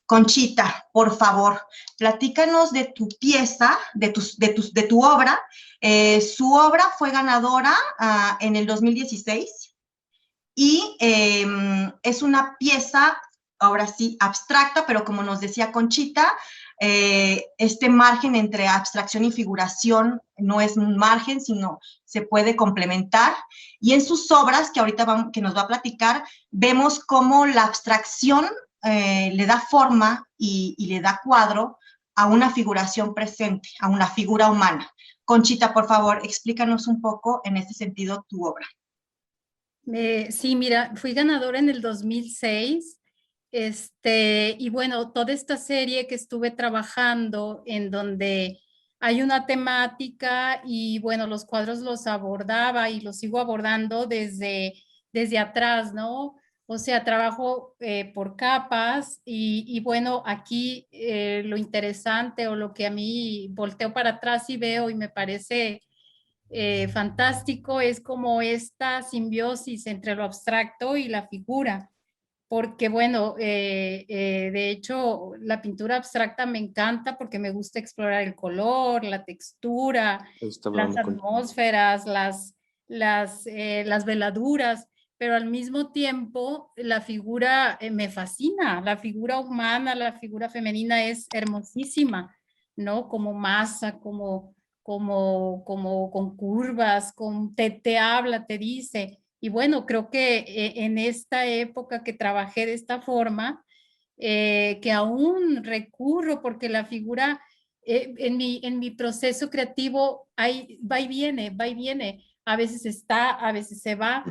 Conchita, por favor, platícanos de tu pieza, de tu obra. Su obra fue ganadora en el 2016 y es una pieza, ahora sí, abstracta, pero como nos decía Conchita, este margen entre abstracción y figuración no es un margen, sino se puede complementar. Y en sus obras, que ahorita que nos va a platicar, vemos cómo la abstracción le da forma y le da cuadro a una figuración presente, a una figura humana. Conchita, por favor, explícanos un poco en este sentido tu obra. Sí, mira, fui ganadora en el 2006, y bueno, toda esta serie que estuve trabajando en donde hay una temática y bueno, los cuadros los abordaba y los sigo abordando desde atrás, ¿no? O sea, trabajo por capas y bueno, aquí lo interesante o lo que a mí volteo para atrás y veo y me parece fantástico es como esta simbiosis entre lo abstracto y la figura, porque bueno, de hecho la pintura abstracta me encanta porque me gusta explorar el color, la textura, las atmósferas, las veladuras, pero al mismo tiempo la figura me fascina, la figura humana, la figura femenina es hermosísima, ¿no? Como masa, como con curvas, te habla, te dice. Y bueno, creo que en esta época que trabajé de esta forma, que aún recurro porque la figura en mi proceso creativo va y viene, va y viene. A veces está, a veces se va,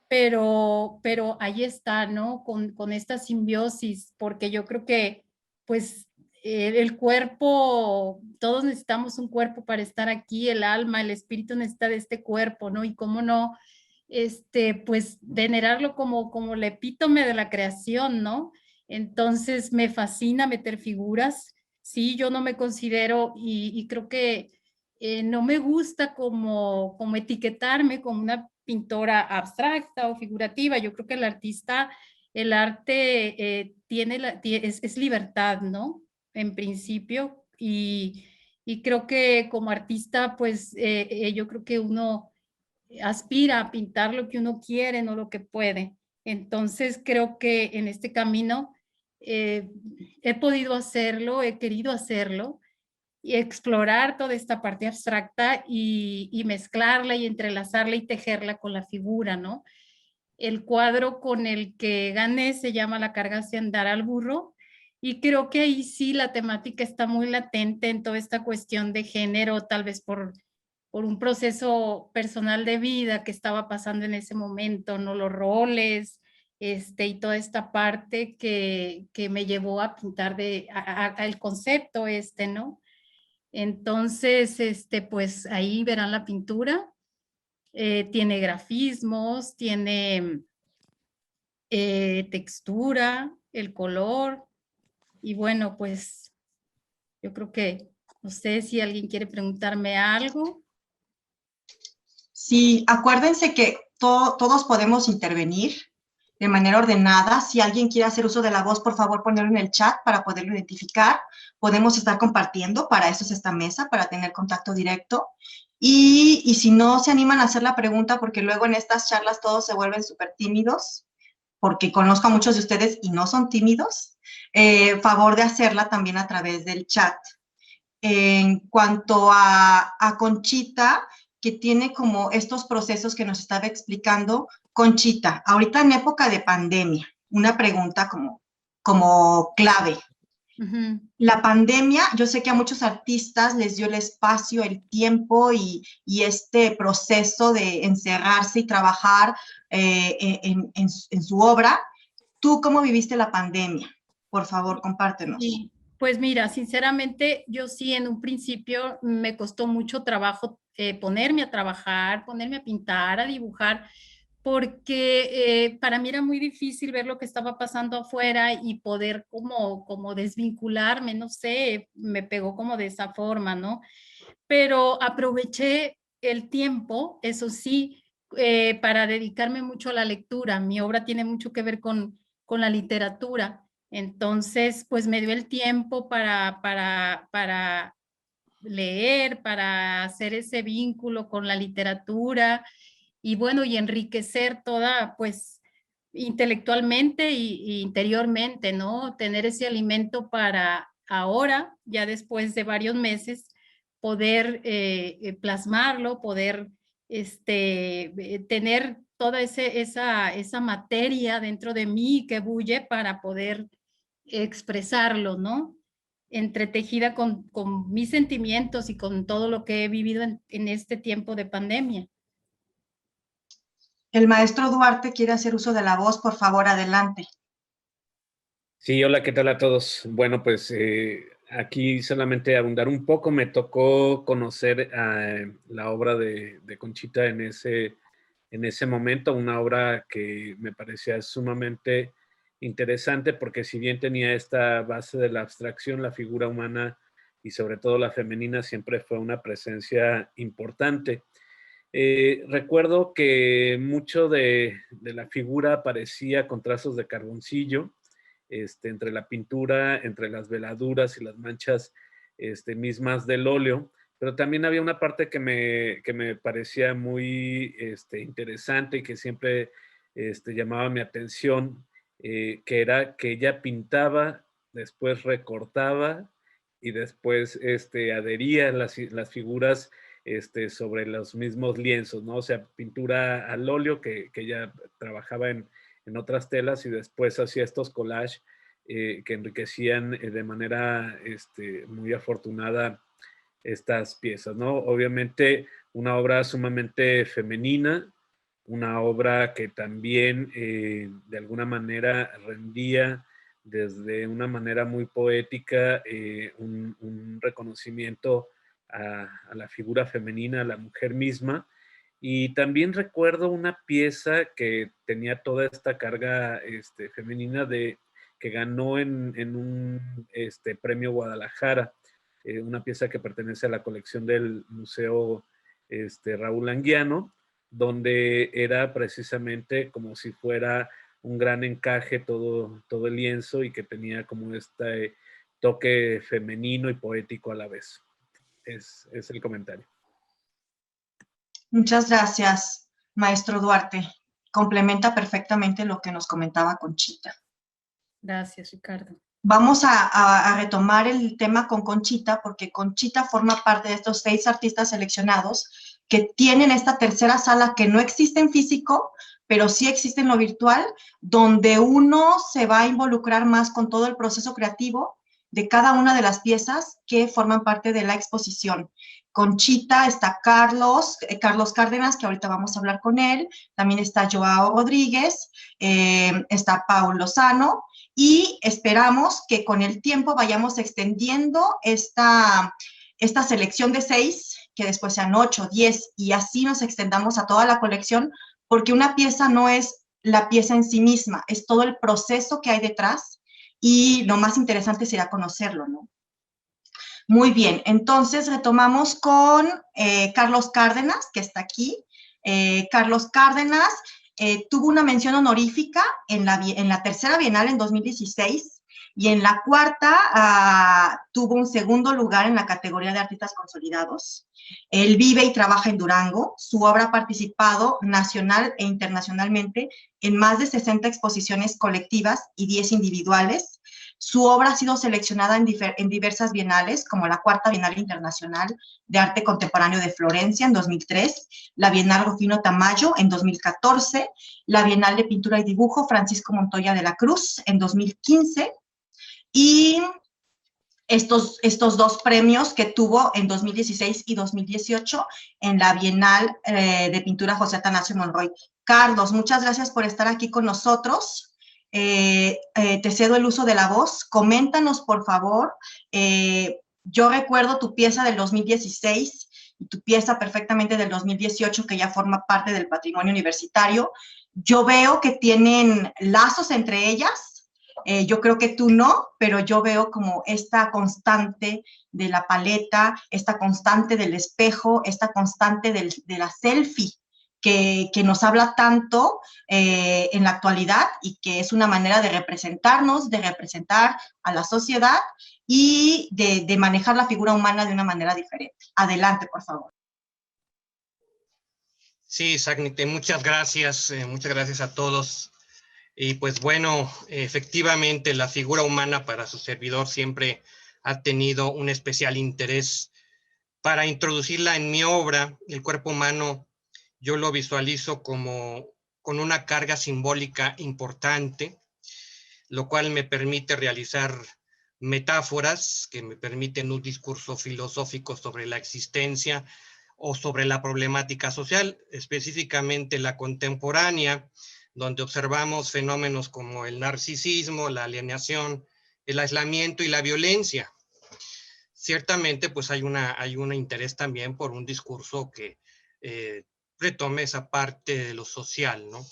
pero ahí está, ¿no? Con esta simbiosis, porque yo creo que pues el cuerpo, todos necesitamos un cuerpo para estar aquí, el alma, el espíritu necesita de este cuerpo, ¿no? Y cómo no, pues venerarlo como el epítome de la creación, ¿no? Entonces me fascina meter figuras, sí, yo no me considero y creo que no me gusta como etiquetarme como una pintora abstracta o figurativa, yo creo que el artista, el arte es libertad, ¿no? En principio, y creo que como artista, pues yo creo que uno aspira a pintar lo que uno quiere, no lo que puede. Entonces creo que en este camino he podido hacerlo, he querido hacerlo y explorar toda esta parte abstracta y mezclarla y entrelazarla y tejerla con la figura, ¿no? El cuadro con el que gané se llama La carga hacia andar al burro y creo que ahí sí la temática está muy latente en toda esta cuestión de género, tal vez por un proceso personal de vida que estaba pasando en ese momento, ¿no? Los roles, y toda esta parte que me llevó a pintar el concepto ¿no? Entonces, pues ahí verán la pintura. Tiene grafismos, tiene textura, el color, y bueno, pues yo creo que no sé si alguien quiere preguntarme algo. Sí, acuérdense que todos podemos intervenir de manera ordenada. Si alguien quiere hacer uso de la voz, por favor, ponerlo en el chat para poderlo identificar. Podemos estar compartiendo, para eso es esta mesa, para tener contacto directo. Y si no se animan a hacer la pregunta, porque luego en estas charlas todos se vuelven súper tímidos, porque conozco a muchos de ustedes y no son tímidos, favor de hacerla también a través del chat. En cuanto a Conchita, que tiene como estos procesos que nos estaba explicando. Conchita, ahorita en época de pandemia, una pregunta como clave. La pandemia, yo sé que a muchos artistas les dio el espacio, el tiempo y este proceso de encerrarse y trabajar en su obra. ¿Tú cómo viviste la pandemia? Por favor, compártenos. Sí, pues mira, sinceramente, yo sí en un principio me costó mucho trabajo ponerme a trabajar, ponerme a pintar, a dibujar, porque para mí era muy difícil ver lo que estaba pasando afuera y poder como desvincularme, no sé, me pegó como de esa forma, ¿no? Pero aproveché el tiempo, eso sí, para dedicarme mucho a la lectura. Mi obra tiene mucho que ver con la literatura. Entonces, pues me dio el tiempo para leer, para hacer ese vínculo con la literatura y bueno, y enriquecer toda, pues, intelectualmente y interiormente, ¿no? Tener ese alimento para ahora, ya después de varios meses, poder plasmarlo, poder tener toda esa materia dentro de mí que bulle para poder expresarlo, ¿no? Entretejida con mis sentimientos y con todo lo que he vivido en este tiempo de pandemia. El maestro Duarte quiere hacer uso de la voz, por favor, adelante. Sí, hola, ¿qué tal a todos? Bueno, pues aquí solamente abundar un poco, me tocó conocer la obra de Conchita en ese momento, una obra que me parecía sumamente interesante porque si bien tenía esta base de la abstracción, la figura humana y sobre todo la femenina siempre fue una presencia importante. Recuerdo que mucho de la figura aparecía con trazos de carboncillo, entre la pintura, entre las veladuras y las manchas mismas del óleo, pero también había una parte que me parecía muy interesante y que siempre llamaba mi atención, que era que ella pintaba, después recortaba y después adhería las figuras sobre los mismos lienzos, ¿no? O sea, pintura al óleo que ella trabajaba en otras telas y después hacía estos collages que enriquecían de manera muy afortunada estas piezas, ¿no? Obviamente una obra sumamente femenina, una obra que también de alguna manera rendía desde una manera muy poética un reconocimiento a la figura femenina, a la mujer misma. Y también recuerdo una pieza que tenía toda esta carga femenina que ganó en un premio Guadalajara, una pieza que pertenece a la colección del Museo Raúl Anguiano, donde era precisamente como si fuera un gran encaje todo el lienzo y que tenía como este toque femenino y poético a la vez. Es el comentario. Muchas gracias, maestro Duarte. Complementa perfectamente lo que nos comentaba Conchita. Gracias, Ricardo. Vamos a retomar el tema con Conchita, porque Conchita forma parte de estos 6 artistas seleccionados que tienen esta tercera sala que no existe en físico, pero sí existe en lo virtual, donde uno se va a involucrar más con todo el proceso creativo de cada una de las piezas que forman parte de la exposición. Conchita, está Carlos Cárdenas, que ahorita vamos a hablar con él, también está Joao Rodríguez, está Paul Lozano, y esperamos que con el tiempo vayamos extendiendo esta selección de 6, que después sean 8, 10, y así nos extendamos a toda la colección, porque una pieza no es la pieza en sí misma, es todo el proceso que hay detrás, y lo más interesante será conocerlo, ¿no? Muy bien, entonces retomamos con Carlos Cárdenas, que está aquí. Carlos Cárdenas tuvo una mención honorífica en la tercera Bienal en 2016 y en la cuarta tuvo un segundo lugar en la categoría de artistas consolidados. Él vive y trabaja en Durango. Su obra ha participado nacional e internacionalmente en más de 60 exposiciones colectivas y 10 individuales. Su obra ha sido seleccionada en diversas bienales, como la Cuarta Bienal Internacional de Arte Contemporáneo de Florencia en 2003, la Bienal Rufino Tamayo en 2014, la Bienal de Pintura y Dibujo Francisco Montoya de la Cruz en 2015, y estos 2 premios que tuvo en 2016 y 2018 en la Bienal de Pintura José Atanasio Monroy. Carlos, muchas gracias por estar aquí con nosotros. Te cedo el uso de la voz. Coméntanos, por favor. Yo recuerdo tu pieza del 2016 y tu pieza perfectamente del 2018, que ya forma parte del patrimonio universitario. Yo veo que tienen lazos entre ellas. Yo creo que tú no, pero yo veo como esta constante de la paleta, esta constante del espejo, esta constante de la selfie, que nos habla tanto en la actualidad y que es una manera de representarnos, de representar a la sociedad y de manejar la figura humana de una manera diferente. Adelante, por favor. Sí, Sagnite, muchas gracias a todos. Y pues bueno, efectivamente la figura humana para su servidor siempre ha tenido un especial interés. Para introducirla en mi obra, el cuerpo humano, yo lo visualizo como con una carga simbólica importante, lo cual me permite realizar metáforas que me permiten un discurso filosófico sobre la existencia o sobre la problemática social, específicamente la contemporánea, donde observamos fenómenos como el narcisismo, la alienación, el aislamiento y la violencia. Ciertamente, pues hay un interés también por un discurso que retome esa parte de lo social, ¿no?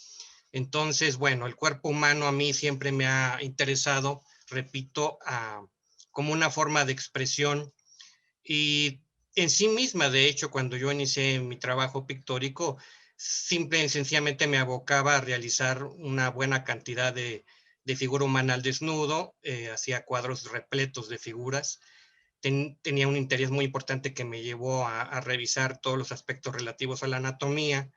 Entonces, bueno, el cuerpo humano a mí siempre me ha interesado, repito, como una forma de expresión y en sí misma, de hecho, cuando yo inicié mi trabajo pictórico, simple y sencillamente me abocaba a realizar una buena cantidad de figura humana al desnudo, hacía cuadros repletos de figuras. Tenía un interés muy importante que me llevó a revisar todos los aspectos relativos a la anatomía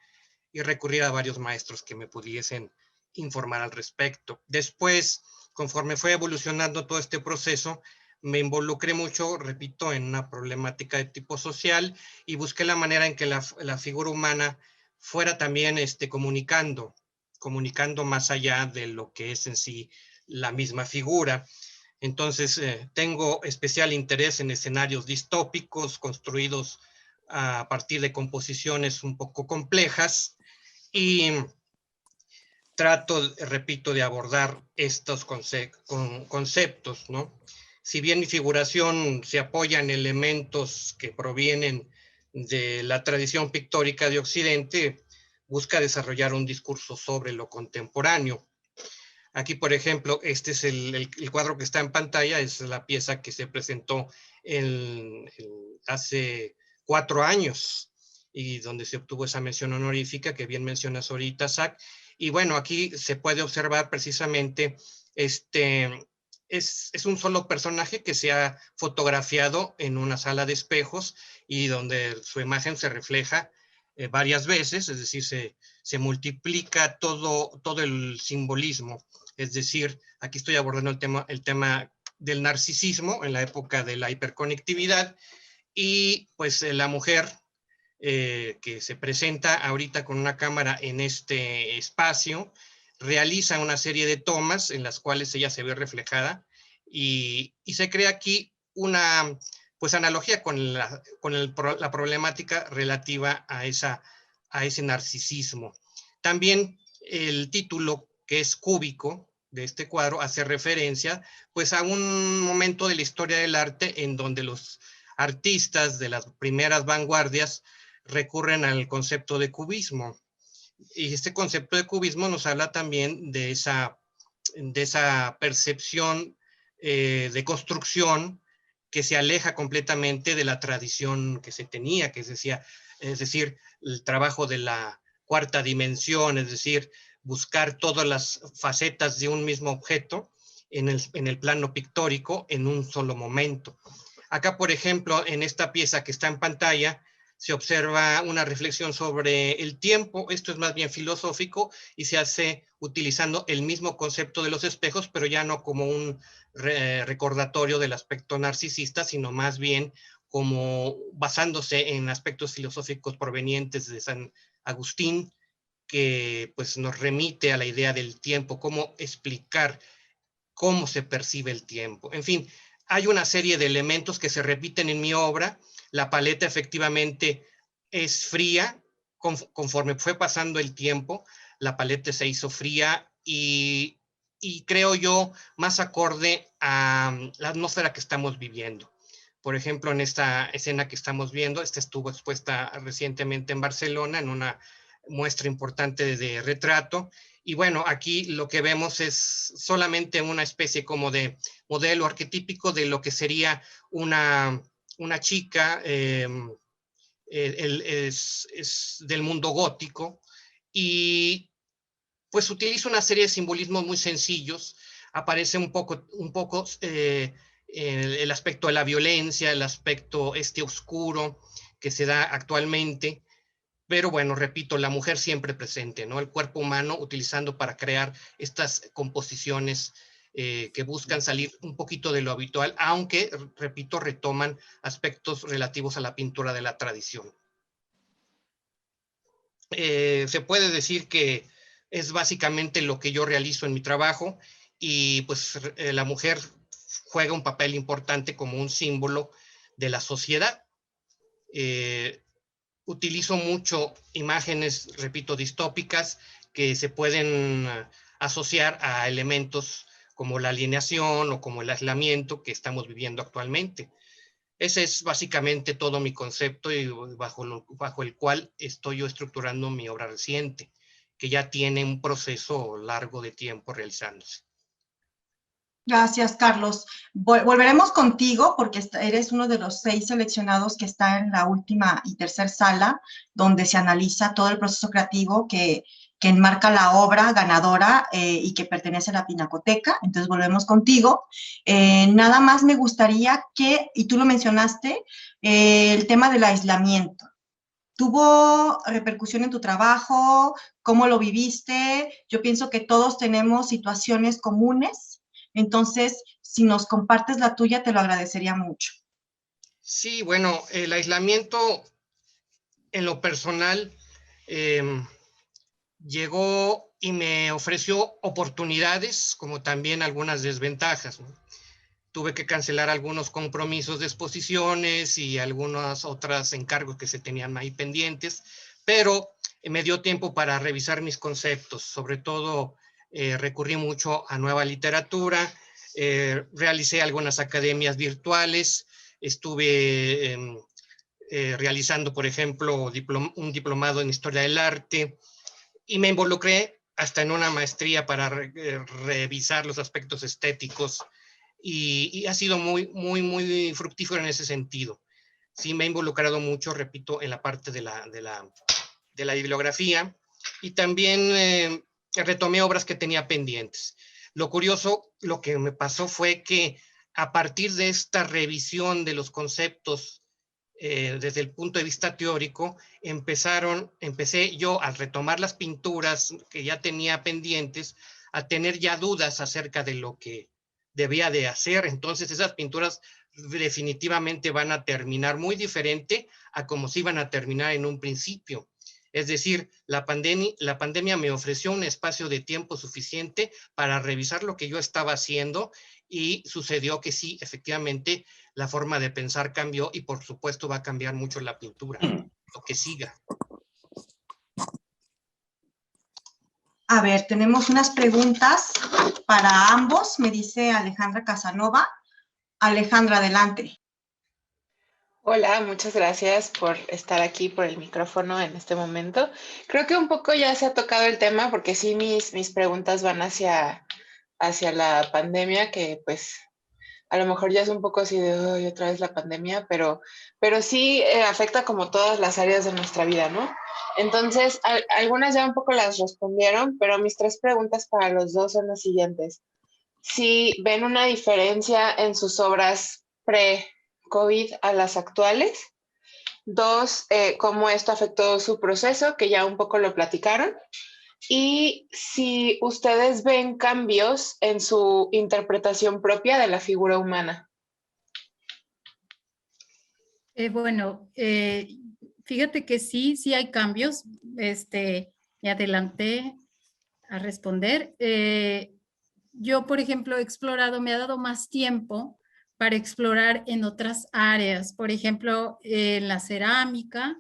y recurrir a varios maestros que me pudiesen informar al respecto. Después, conforme fue evolucionando todo este proceso, me involucré mucho, repito, en una problemática de tipo social y busqué la manera en que la figura humana fuera también comunicando más allá de lo que es en sí la misma figura. Entonces, tengo especial interés en escenarios distópicos construidos a partir de composiciones un poco complejas y trato, repito, de abordar estos conceptos, ¿no? Si bien mi figuración se apoya en elementos que provienen de la tradición pictórica de Occidente, busca desarrollar un discurso sobre lo contemporáneo. Aquí, por ejemplo, este es el cuadro que está en pantalla, es la pieza que se presentó hace 4 años y donde se obtuvo esa mención honorífica que bien mencionas ahorita, Zach. Y bueno, aquí se puede observar precisamente, es un solo personaje que se ha fotografiado en una sala de espejos y donde su imagen se refleja varias veces, es decir, se multiplica todo el simbolismo. Es decir, aquí estoy abordando el tema del narcisismo en la época de la hiperconectividad y pues la mujer que se presenta ahorita con una cámara en este espacio realiza una serie de tomas en las cuales ella se ve reflejada y se crea aquí una pues analogía con la problemática relativa a ese narcisismo. También el título, que es cúbico, de este cuadro, hace referencia pues a un momento de la historia del arte en donde los artistas de las primeras vanguardias recurren al concepto de cubismo. Y este concepto de cubismo nos habla también de esa percepción de construcción que se aleja completamente de la tradición que se tenía, que es decir, el trabajo de la cuarta dimensión, es decir, buscar todas las facetas de un mismo objeto en el plano pictórico en un solo momento. Acá, por ejemplo, en esta pieza que está en pantalla, se observa una reflexión sobre el tiempo. Esto es más bien filosófico y se hace utilizando el mismo concepto de los espejos, pero ya no como un recordatorio del aspecto narcisista, sino más bien como basándose en aspectos filosóficos provenientes de San Agustín, que pues nos remite a la idea del tiempo, cómo explicar cómo se percibe el tiempo. En fin, hay una serie de elementos que se repiten en mi obra. La paleta efectivamente es fría. Conforme fue pasando el tiempo, la paleta se hizo fría y creo yo más acorde a la atmósfera que estamos viviendo. Por ejemplo, en esta escena que estamos viendo, esta estuvo expuesta recientemente en Barcelona en una muestra importante de retrato. Y bueno, aquí lo que vemos es solamente una especie como de modelo arquetípico de lo que sería una chica, es del mundo gótico, y pues utilizo una serie de simbolismos muy sencillos. Aparece un poco el aspecto de la violencia, el aspecto oscuro que se da actualmente. Pero bueno, repito, la mujer siempre presente, ¿no? El cuerpo humano utilizando para crear estas composiciones que buscan salir un poquito de lo habitual, aunque, repito, retoman aspectos relativos a la pintura de la tradición. Se puede decir que es básicamente lo que yo realizo en mi trabajo, y pues la mujer juega un papel importante como un símbolo de la sociedad. Utilizo mucho imágenes, repito, distópicas, que se pueden asociar a elementos como la alienación o como el aislamiento que estamos viviendo actualmente. Ese es básicamente todo mi concepto, y bajo el cual estoy yo estructurando mi obra reciente, que ya tiene un proceso largo de tiempo realizándose. Gracias, Carlos. Volveremos contigo porque eres uno de los 6 seleccionados que está en la última y tercera sala, donde se analiza todo el proceso creativo que enmarca la obra ganadora y que pertenece a la Pinacoteca. Entonces, volvemos contigo. Nada más me gustaría que, y tú lo mencionaste, el tema del aislamiento. ¿Tuvo repercusión en tu trabajo? ¿Cómo lo viviste? Yo pienso que todos tenemos situaciones comunes. Entonces, si nos compartes la tuya, te lo agradecería mucho. Sí, bueno, el aislamiento en lo personal llegó y me ofreció oportunidades, como también algunas desventajas, ¿no? Tuve que cancelar algunos compromisos de exposiciones y algunas otras encargos que se tenían ahí pendientes, pero me dio tiempo para revisar mis conceptos. Sobre todo recurrí mucho a nueva literatura, realicé algunas academias virtuales, estuve realizando, por ejemplo, un diplomado en Historia del Arte, y me involucré hasta en una maestría para revisar los aspectos estéticos, y ha sido muy fructífero en ese sentido. Sí, me he involucrado mucho, repito, en la parte de la bibliografía, y también retomé obras que tenía pendientes. Lo curioso, lo que me pasó fue que a partir de esta revisión de los conceptos desde el punto de vista teórico, empecé yo, al retomar las pinturas que ya tenía pendientes, a tener ya dudas acerca de lo que debía de hacer. Entonces esas pinturas definitivamente van a terminar muy diferente a como se iban a terminar en un principio. Es decir, la pandemia me ofreció un espacio de tiempo suficiente para revisar lo que yo estaba haciendo, y sucedió que sí, efectivamente, la forma de pensar cambió, y por supuesto va a cambiar mucho la pintura, lo que siga. A ver, tenemos unas preguntas para ambos, me dice Alejandra Casanova. Alejandra, adelante. Hola, muchas gracias por estar aquí por el micrófono en este momento. Creo que un poco ya se ha tocado el tema, porque sí mis preguntas van hacia la pandemia, que pues a lo mejor ya es un poco así de "Ay, otra vez la pandemia", pero sí afecta como todas las áreas de nuestra vida, ¿no? Entonces, algunas ya un poco las respondieron, pero mis 3 preguntas para los dos son las siguientes. Si ven una diferencia en sus obras pre-COVID a las actuales. 2, cómo esto afectó su proceso, que ya un poco lo platicaron. Y si ustedes ven cambios en su interpretación propia de la figura humana. Fíjate que sí hay cambios. Me adelanté a responder. Yo, por ejemplo, he explorado, me ha dado más tiempo para explorar en otras áreas. Por ejemplo, en la cerámica,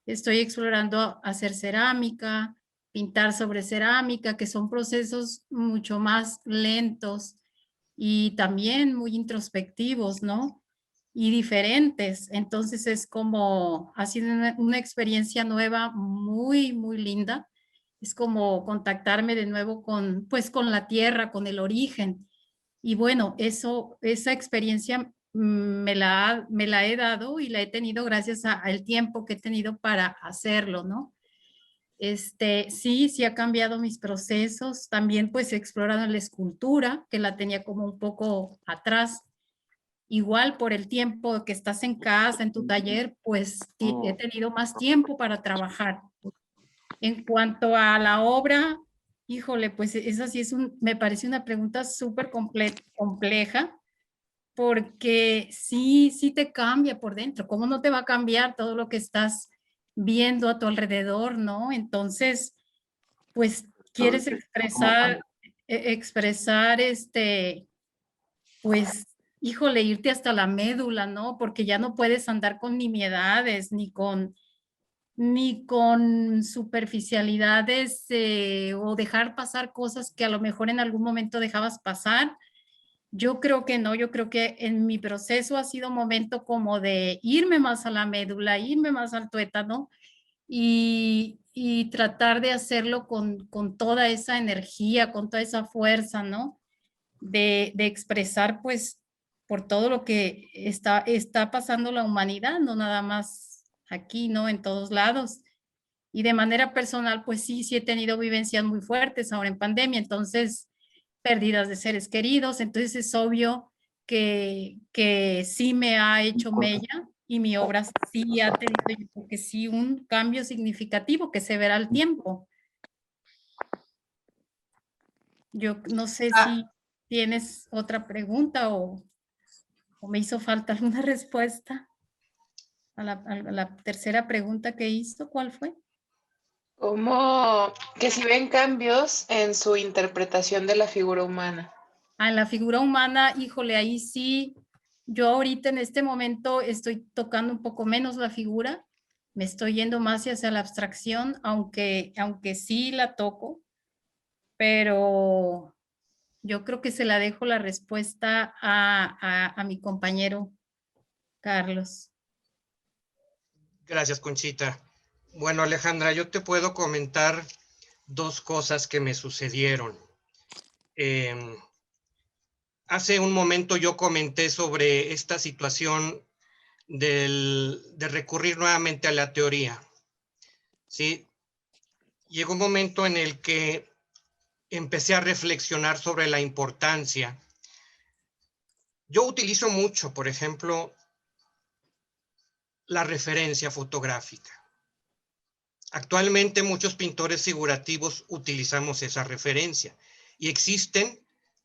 estoy explorando hacer cerámica, pintar sobre cerámica, que son procesos mucho más lentos y también muy introspectivos, ¿no? Y diferentes. Entonces es como, ha sido una experiencia nueva muy linda. Es como contactarme de nuevo con la tierra, con el origen. Y bueno, esa experiencia me la he dado y la he tenido gracias al tiempo que he tenido para hacerlo, ¿no? Sí ha cambiado mis procesos. También pues he explorado la escultura, que la tenía como un poco atrás. Igual por el tiempo que estás en casa, en tu taller, pues he tenido más tiempo para trabajar. En cuanto a la obra, híjole, pues esa sí me parece una pregunta súper compleja, porque sí te cambia por dentro. ¿Cómo no te va a cambiar todo lo que estás viendo a tu alrededor, no? Entonces, pues quieres expresar pues, híjole, irte hasta la médula, ¿no? Porque ya no puedes andar con nimiedades, ni con superficialidades o dejar pasar cosas que a lo mejor en algún momento dejabas pasar. Yo creo que no, yo creo que en mi proceso ha sido momento como de irme más a la médula, irme más al tuétano y tratar de hacerlo con toda esa energía, con toda esa fuerza, ¿no? De expresar pues por todo lo que está pasando la humanidad, no nada más aquí, ¿no? En todos lados. Y de manera personal, pues sí he tenido vivencias muy fuertes ahora en pandemia, entonces pérdidas de seres queridos, entonces es obvio que sí me ha hecho mella y mi obra sí ha tenido, yo creo que sí, un cambio significativo que se verá al tiempo. Yo no sé si tienes otra pregunta o me hizo falta alguna respuesta a la tercera pregunta que hizo. ¿Cuál fue? Como que si ven cambios en su interpretación de la figura humana. En la figura humana, híjole, ahí sí, yo ahorita en este momento estoy tocando un poco menos la figura, me estoy yendo más hacia la abstracción, aunque sí la toco, pero yo creo que se la dejo la respuesta a mi compañero Carlos. Gracias, Conchita. Bueno, Alejandra, yo te puedo comentar dos cosas que me sucedieron. Hace un momento yo comenté sobre esta situación de recurrir nuevamente a la teoría. ¿Sí? Llegó un momento en el que empecé a reflexionar sobre la importancia. Yo utilizo mucho, por ejemplo, la referencia fotográfica. Actualmente muchos pintores figurativos utilizamos esa referencia y existen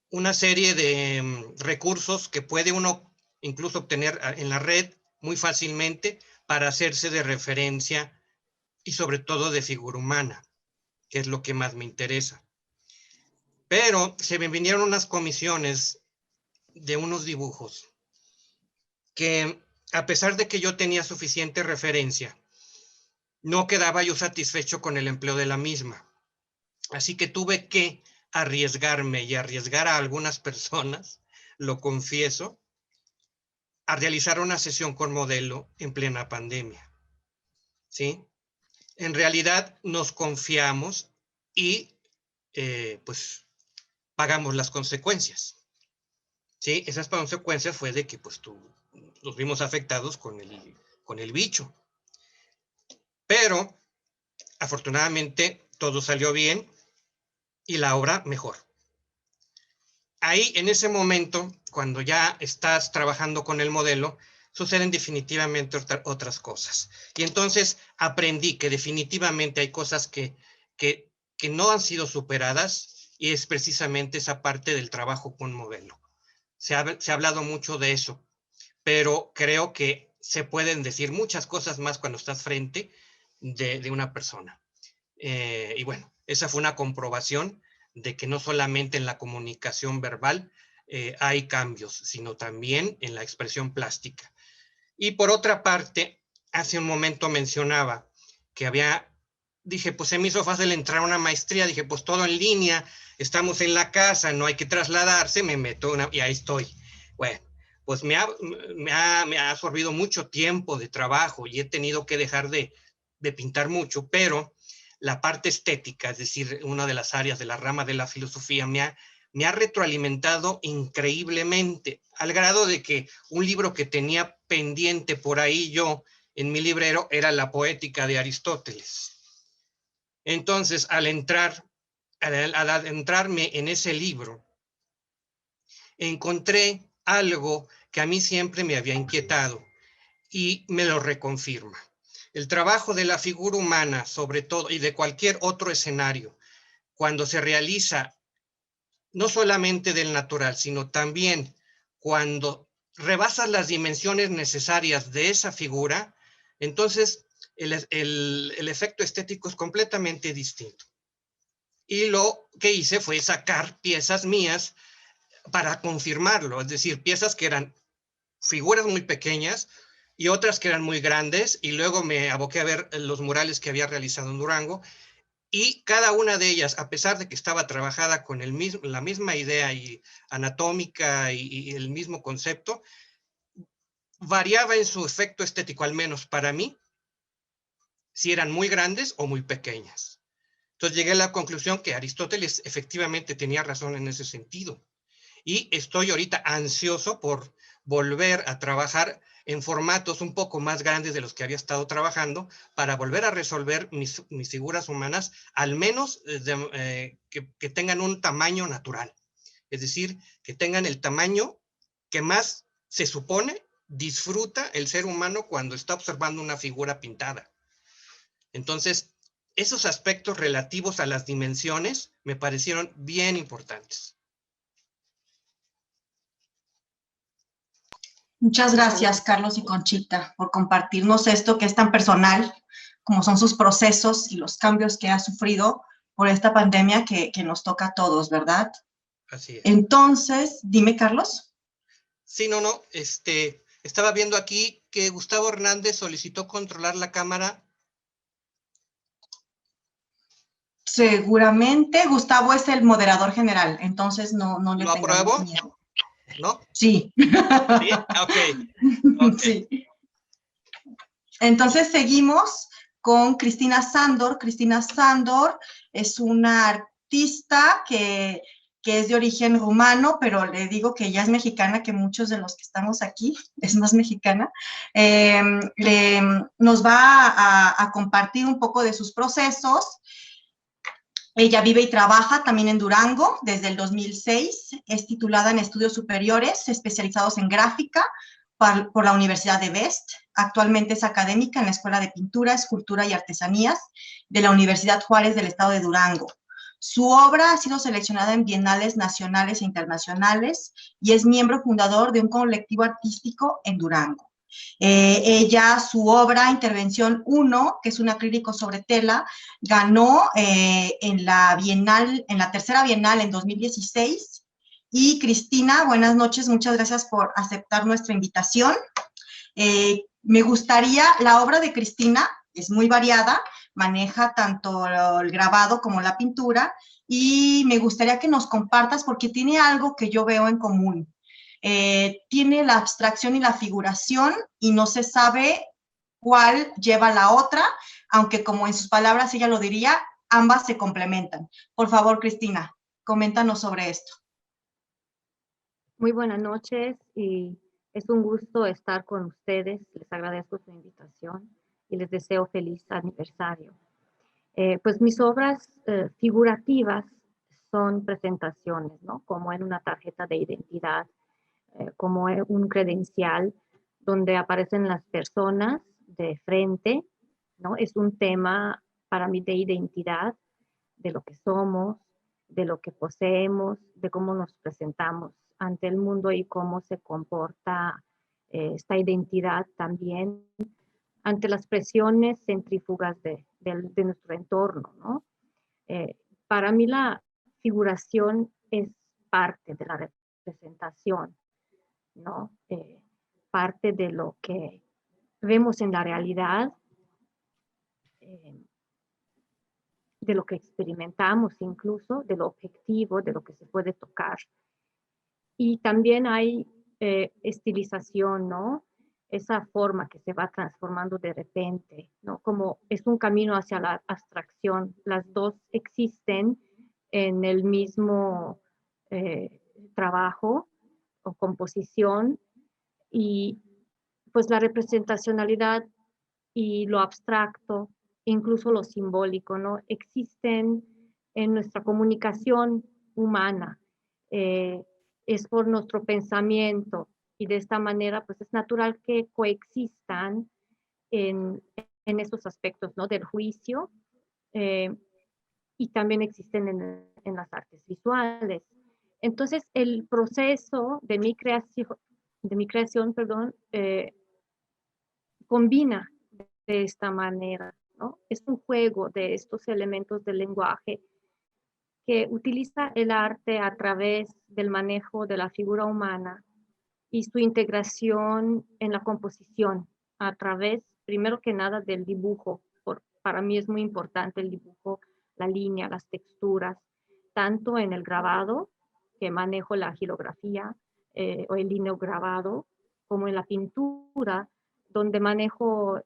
una serie de recursos que puede uno incluso obtener en la red muy fácilmente para hacerse de referencia y sobre todo de figura humana, que es lo que más me interesa. Pero se me vinieron unas comisiones de unos dibujos que, a pesar de que yo tenía suficiente referencia, no quedaba yo satisfecho con el empleo de la misma. Así que tuve que arriesgarme y arriesgar a algunas personas, lo confieso, a realizar una sesión con modelo en plena pandemia. ¿Sí? En realidad nos confiamos y pues pagamos las consecuencias. ¿Sí? Esas consecuencias fue de que pues nos vimos afectados con el bicho. Pero afortunadamente todo salió bien y la obra mejor. Ahí, en ese momento, cuando ya estás trabajando con el modelo, suceden definitivamente otras cosas. Y entonces aprendí que definitivamente hay cosas que no han sido superadas y es precisamente esa parte del trabajo con modelo. Se ha hablado mucho de eso, pero creo que se pueden decir muchas cosas más cuando estás frente de una persona. Y bueno, esa fue una comprobación de que no solamente en la comunicación verbal hay cambios, sino también en la expresión plástica. Y por otra parte, hace un momento mencionaba que dije, pues se me hizo fácil entrar a una maestría, dije, pues todo en línea, estamos en la casa, no hay que trasladarse, me meto y ahí estoy. Bueno, pues me ha absorbido mucho tiempo de trabajo y he tenido que dejar de pintar mucho, pero la parte estética, es decir, una de las áreas de la rama de la filosofía, me ha retroalimentado increíblemente, al grado de que un libro que tenía pendiente por ahí yo en mi librero era La Poética de Aristóteles. Entonces, al adentrarme en ese libro, encontré algo que a mí siempre me había inquietado y me lo reconfirma. El trabajo de la figura humana, sobre todo, y de cualquier otro escenario, cuando se realiza no solamente del natural, sino también cuando rebasas las dimensiones necesarias de esa figura, entonces el efecto estético es completamente distinto. Y lo que hice fue sacar piezas mías para confirmarlo, es decir, piezas que eran figuras muy pequeñas y otras que eran muy grandes, y luego me aboqué a ver los murales que había realizado en Durango, y cada una de ellas, a pesar de que estaba trabajada con la misma idea y anatómica y el mismo concepto, variaba en su efecto estético, al menos para mí, si eran muy grandes o muy pequeñas. Entonces llegué a la conclusión que Aristóteles efectivamente tenía razón en ese sentido. Y estoy ahorita ansioso por volver a trabajar en formatos un poco más grandes de los que había estado trabajando, para volver a resolver mis figuras humanas, al menos que tengan un tamaño natural. Es decir, que tengan el tamaño que más se supone disfruta el ser humano cuando está observando una figura pintada. Entonces, esos aspectos relativos a las dimensiones me parecieron bien importantes. Muchas gracias, Carlos y Conchita, por compartirnos esto que es tan personal, como son sus procesos y los cambios que ha sufrido por esta pandemia que nos toca a todos, ¿verdad? Así es. Entonces, dime, Carlos. Sí, no, estaba viendo aquí que Gustavo Hernández solicitó controlar la cámara. Seguramente Gustavo es el moderador general, entonces no le ¿Lo tengamos apruebo? miedo. ¿No? Sí. ¿Sí? Ok. Sí. Entonces seguimos con Cristina Sándor. Cristina Sándor es una artista que es de origen rumano, pero le digo que ella es mexicana, que muchos de los que estamos aquí es más mexicana. Nos va a compartir un poco de sus procesos. Ella vive y trabaja también en Durango desde el 2006. Es titulada en estudios superiores especializados en gráfica por la Universidad de West. Actualmente es académica en la Escuela de Pintura, Escultura y Artesanías de la Universidad Juárez del Estado de Durango. Su obra ha sido seleccionada en bienales nacionales e internacionales y es miembro fundador de un colectivo artístico en Durango. Ella, su obra Intervención 1, que es un acrílico sobre tela, ganó en la tercera Bienal en 2016. Y Cristina, buenas noches, muchas gracias por aceptar nuestra invitación. Me gustaría, la obra de Cristina es muy variada, maneja tanto el grabado como la pintura, y me gustaría que nos compartas porque tiene algo que yo veo en común. Tiene la abstracción y la figuración y no se sabe cuál lleva la otra, aunque como en sus palabras ella lo diría, ambas se complementan. Por favor, Cristina, coméntanos sobre esto. Muy buenas noches y es un gusto estar con ustedes. Les agradezco su invitación y les deseo feliz aniversario. Pues mis obras figurativas son presentaciones, ¿no? Como en una tarjeta de identidad, como un credencial donde aparecen las personas de frente, ¿no? Es un tema para mí de identidad, de lo que somos, de lo que poseemos, de cómo nos presentamos ante el mundo y cómo se comporta esta identidad también ante las presiones centrífugas de nuestro entorno, ¿no? Para mí la figuración es parte de la representación, ¿no? Parte de lo que vemos en la realidad, de lo que experimentamos incluso, de lo objetivo, de lo que se puede tocar. Y también hay estilización, ¿no? Esa forma que se va transformando de repente, ¿no? Como es un camino hacia la abstracción. Las dos existen en el mismo trabajo o composición y pues la representacionalidad y lo abstracto incluso lo simbólico, ¿no? Existen en nuestra comunicación humana, es por nuestro pensamiento, y de esta manera pues es natural que coexistan en esos aspectos, ¿no? Del juicio, y también existen en las artes visuales. Entonces el proceso de mi creación, perdón, combina de esta manera, ¿no? Es un juego de estos elementos del lenguaje que utiliza el arte a través del manejo de la figura humana y su integración en la composición a través, primero que nada, del dibujo. Para mí es muy importante el dibujo, la línea, las texturas, tanto en el grabado, que manejo la gilografía o el lineograbado, como en la pintura, donde manejo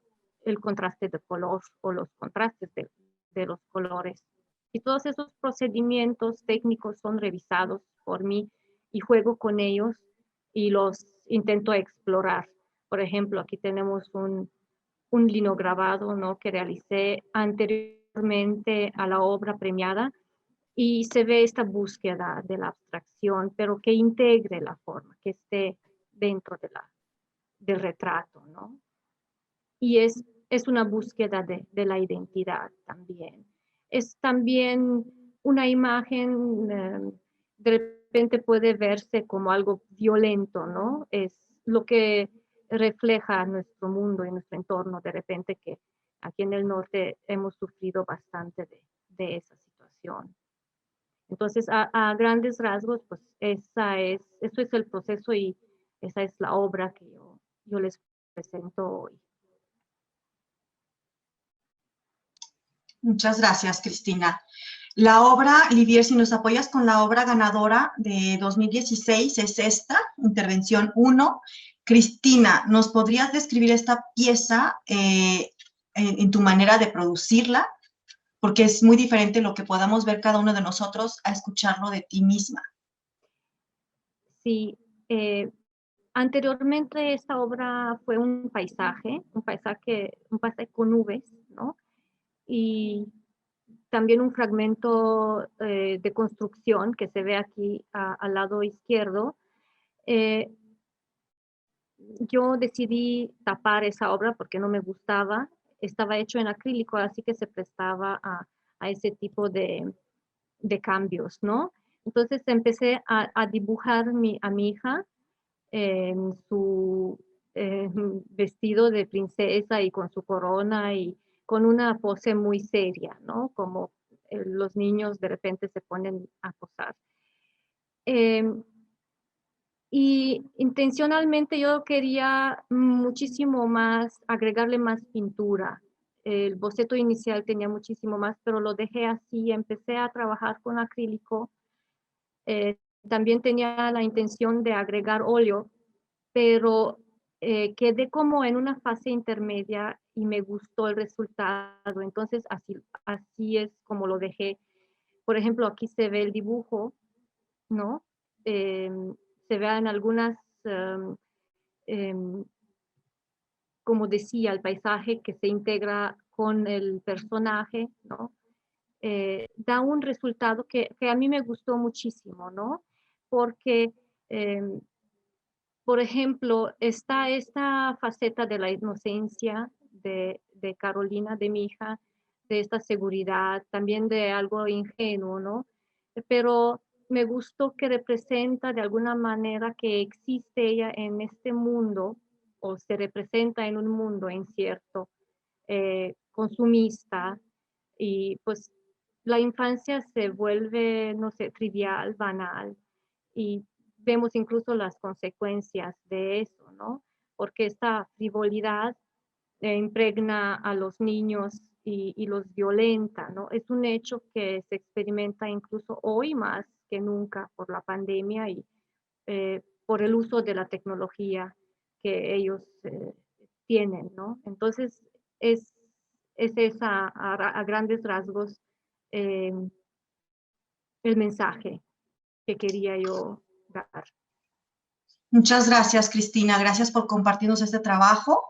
el contraste de color o los contrastes de los colores. Y todos esos procedimientos técnicos son revisados por mí y juego con ellos y los intento explorar. Por ejemplo, aquí tenemos un linograbado, ¿no? Que realicé anteriormente a la obra premiada, y se ve esta búsqueda de la abstracción, pero que integre la forma, que esté dentro del retrato, ¿no? Y es una búsqueda de la identidad también. Es también una imagen, de repente puede verse como algo violento, ¿no? Es lo que refleja nuestro mundo y nuestro entorno, de repente, que aquí en el norte hemos sufrido bastante de esa situación. Entonces, a grandes rasgos, pues eso es el proceso y esa es la obra que yo les presento hoy. Muchas gracias, Cristina. La obra, Livier, si nos apoyas con la obra ganadora de 2016, es esta, Intervención 1. Cristina, ¿nos podrías describir esta pieza en tu manera de producirla? Porque es muy diferente lo que podamos ver cada uno de nosotros a escucharlo de ti misma. Sí, anteriormente esta obra fue un paisaje con nubes, ¿no? Y también un fragmento de construcción que se ve aquí al lado izquierdo. Yo decidí tapar esa obra porque no me gustaba. Estaba hecho en acrílico, así que se prestaba a ese tipo de cambios, ¿no? Entonces empecé a dibujar a mi hija en su vestido de princesa y con su corona y con una pose muy seria, ¿no? Como los niños de repente se ponen a posar. Y intencionalmente yo quería muchísimo más, agregarle más pintura. El boceto inicial tenía muchísimo más, pero lo dejé así, empecé a trabajar con acrílico. También tenía la intención de agregar óleo, pero quedé como en una fase intermedia y me gustó el resultado. Entonces así es como lo dejé. Por ejemplo, aquí se ve el dibujo, ¿no? Se vean algunas, como decía, el paisaje que se integra con el personaje, ¿no? Da un resultado que a mí me gustó muchísimo, ¿no? Porque, por ejemplo, está esta faceta de la inocencia de Carolina, de mi hija, de esta seguridad, también de algo ingenuo, ¿no? Pero me gustó que representa de alguna manera que existe ella en este mundo, o se representa en un mundo incierto, consumista, y pues la infancia se vuelve, no sé, trivial, banal, y vemos incluso las consecuencias de eso, ¿no? Porque esta frivolidad impregna a los niños y los violenta, ¿no? Es un hecho que se experimenta incluso hoy más que nunca por la pandemia y por el uso de la tecnología que ellos tienen, ¿no? Entonces, es esa, a grandes rasgos, el mensaje que quería yo dar. Muchas gracias, Cristina. Gracias por compartirnos este trabajo.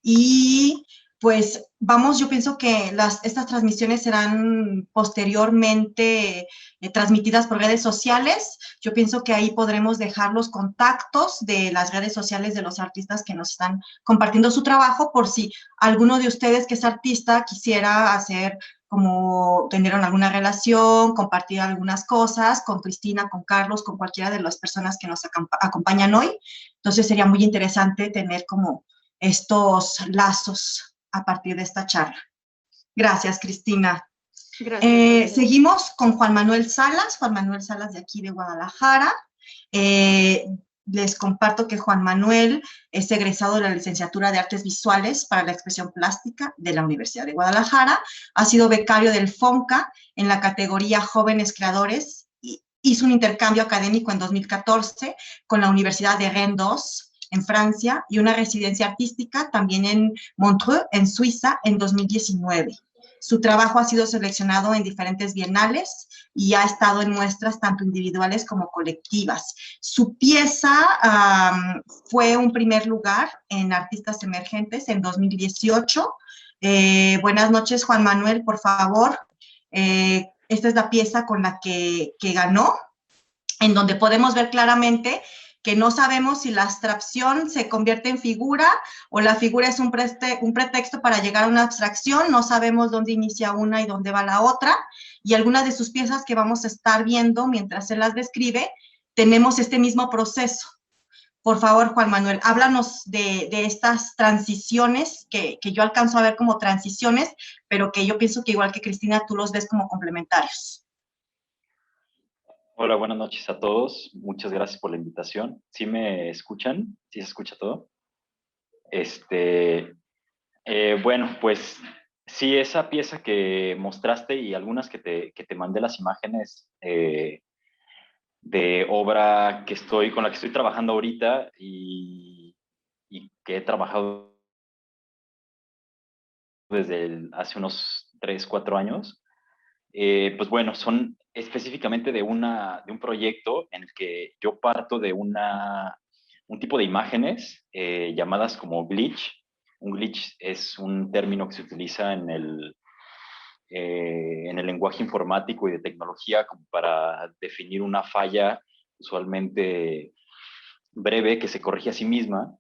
Y pues vamos, yo pienso que estas transmisiones serán posteriormente transmitidas por redes sociales. Yo pienso que ahí podremos dejar los contactos de las redes sociales de los artistas que nos están compartiendo su trabajo, por si alguno de ustedes que es artista quisiera hacer como tener alguna relación, compartir algunas cosas con Cristina, con Carlos, con cualquiera de las personas que nos acompañan hoy. Entonces sería muy interesante tener como estos lazos a partir de esta charla. Gracias, Cristina. Gracias. Seguimos con Juan Manuel Salas de aquí de Guadalajara. Les comparto que Juan Manuel es egresado de la licenciatura de Artes Visuales para la Expresión Plástica de la Universidad de Guadalajara. Ha sido becario del FONCA en la categoría Jóvenes Creadores. Hizo un intercambio académico en 2014 con la Universidad de Rennes en Francia y una residencia artística también en Montreux, en Suiza, en 2019. Su trabajo ha sido seleccionado en diferentes bienales y ha estado en muestras tanto individuales como colectivas. Su pieza fue un primer lugar en Artistas Emergentes en 2018. Buenas noches, Juan Manuel, por favor. Esta es la pieza con la que ganó, en donde podemos ver claramente que no sabemos si la abstracción se convierte en figura o la figura es un pretexto para llegar a una abstracción. No sabemos dónde inicia una y dónde va la otra. Y algunas de sus piezas que vamos a estar viendo mientras él las describe, tenemos este mismo proceso. Por favor, Juan Manuel, háblanos de estas transiciones que yo alcanzo a ver como transiciones, pero que yo pienso que igual que Cristina, tú los ves como complementarios. Hola, buenas noches a todos. Muchas gracias por la invitación. ¿Sí me escuchan? ¿Sí se escucha todo? Bueno, pues sí, esa pieza que mostraste y algunas que te mandé las imágenes de obra con la que estoy trabajando ahorita y que he trabajado desde hace unos 3, 4 años. Pues bueno, son específicamente de un proyecto en el que yo parto de un tipo de imágenes llamadas como glitch. Un glitch es un término que se utiliza en el lenguaje informático y de tecnología como para definir una falla usualmente breve que se corrige a sí misma,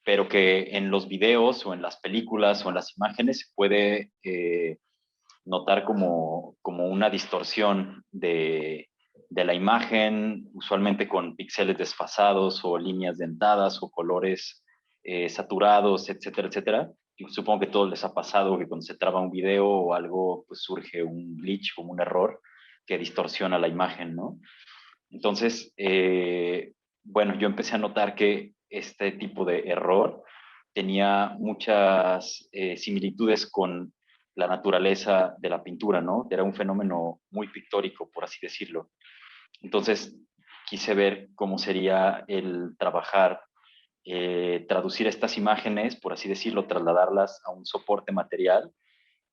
pero que en los videos o en las películas o en las imágenes se puede notar como una distorsión de la imagen, usualmente con píxeles desfasados o líneas dentadas o colores saturados, etcétera, etcétera. Yo supongo que a todos les ha pasado que cuando se traba un video o algo, pues surge un glitch, como un error que distorsiona la imagen, ¿no? Entonces, bueno, yo empecé a notar que este tipo de error tenía muchas similitudes con la naturaleza de la pintura, ¿no? Era un fenómeno muy pictórico, por así decirlo. Entonces, quise ver cómo sería el trabajar, traducir estas imágenes, por así decirlo, trasladarlas a un soporte material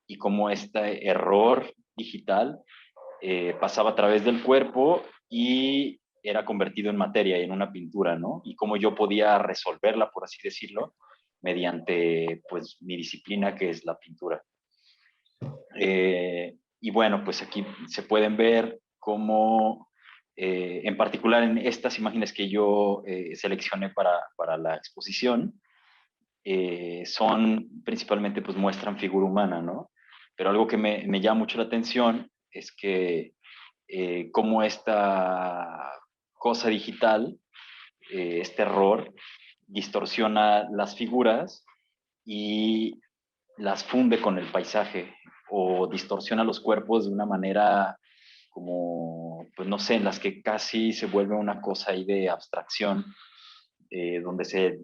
y cómo este error digital pasaba a través del cuerpo y era convertido en materia, en una pintura, ¿no? Y cómo yo podía resolverla, por así decirlo, mediante, pues, mi disciplina, que es la pintura. Y bueno, pues aquí se pueden ver cómo, en particular en estas imágenes que yo seleccioné para la exposición, son principalmente, pues muestran figura humana, ¿no? Pero algo que me llama mucho la atención es que cómo esta cosa digital, este error, distorsiona las figuras y las funde con el paisaje o distorsiona los cuerpos de una manera como, pues no sé, en las que casi se vuelve una cosa ahí de abstracción, donde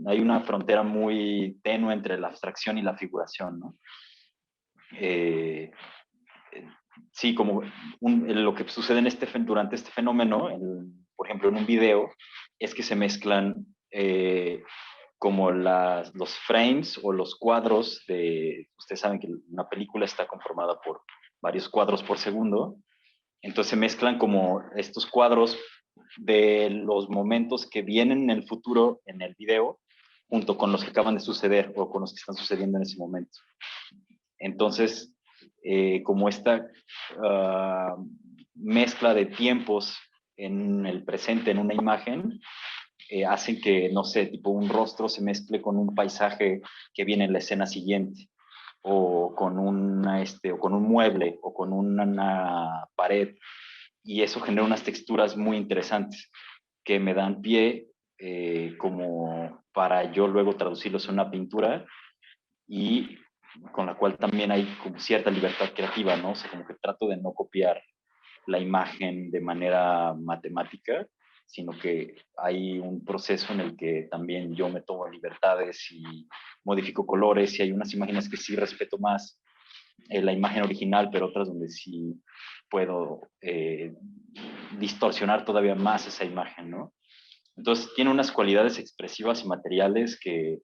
hay una frontera muy tenue entre la abstracción y la figuración, ¿no? Sí, como lo que sucede durante este fenómeno, por ejemplo, en un video, es que se mezclan como los frames o los cuadros ustedes saben que una película está conformada por varios cuadros por segundo, entonces se mezclan como estos cuadros de los momentos que vienen en el futuro en el video junto con los que acaban de suceder o con los que están sucediendo en ese momento. Entonces, como esta mezcla de tiempos en el presente, en una imagen, hacen que, no sé, tipo un rostro se mezcle con un paisaje que viene en la escena siguiente, o con o con un mueble, o con una pared, y eso genera unas texturas muy interesantes que me dan pie como para yo luego traducirlos en una pintura, y con la cual también hay como cierta libertad creativa, ¿no? O sea, como que trato de no copiar la imagen de manera matemática, sino que hay un proceso en el que también yo me tomo libertades y modifico colores, y hay unas imágenes que sí respeto más la imagen original, pero otras donde sí puedo distorsionar todavía más esa imagen, ¿no? Entonces tiene unas cualidades expresivas y materiales que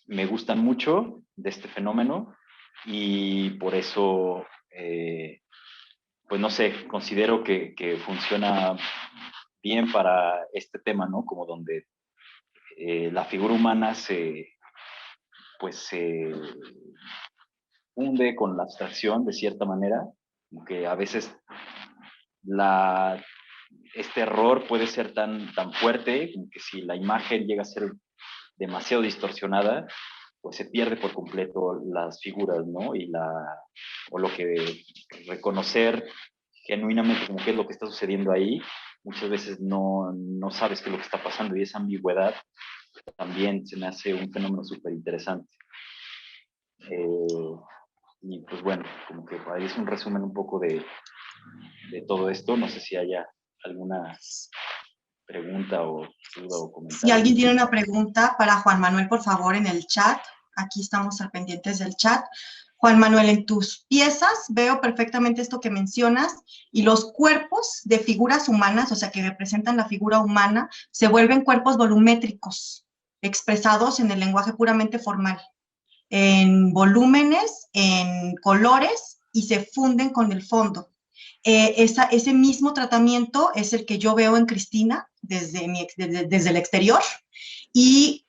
me gustan mucho de este fenómeno, y por eso, pues no sé, considero que funciona bien para este tema, ¿no? Como donde la figura humana se funde con la abstracción de cierta manera, como que a veces este error puede ser tan fuerte, como que si la imagen llega a ser demasiado distorsionada, pues se pierde por completo las figuras, ¿no? O lo que reconocer genuinamente como qué es lo que está sucediendo ahí, muchas veces no sabes qué es lo que está pasando, y esa ambigüedad también se me hace un fenómeno súper interesante. Y pues bueno, como que ahí es un resumen un poco de todo esto. No sé si haya alguna pregunta o duda o comentario. Si alguien tiene una pregunta para Juan Manuel, por favor, en el chat. Aquí estamos al pendientes del chat. Juan Manuel, en tus piezas veo perfectamente esto que mencionas, y los cuerpos de figuras humanas, o sea, que representan la figura humana, se vuelven cuerpos volumétricos, expresados en el lenguaje puramente formal, en volúmenes, en colores, y se funden con el fondo. Ese mismo tratamiento es el que yo veo en Cristina desde el exterior, y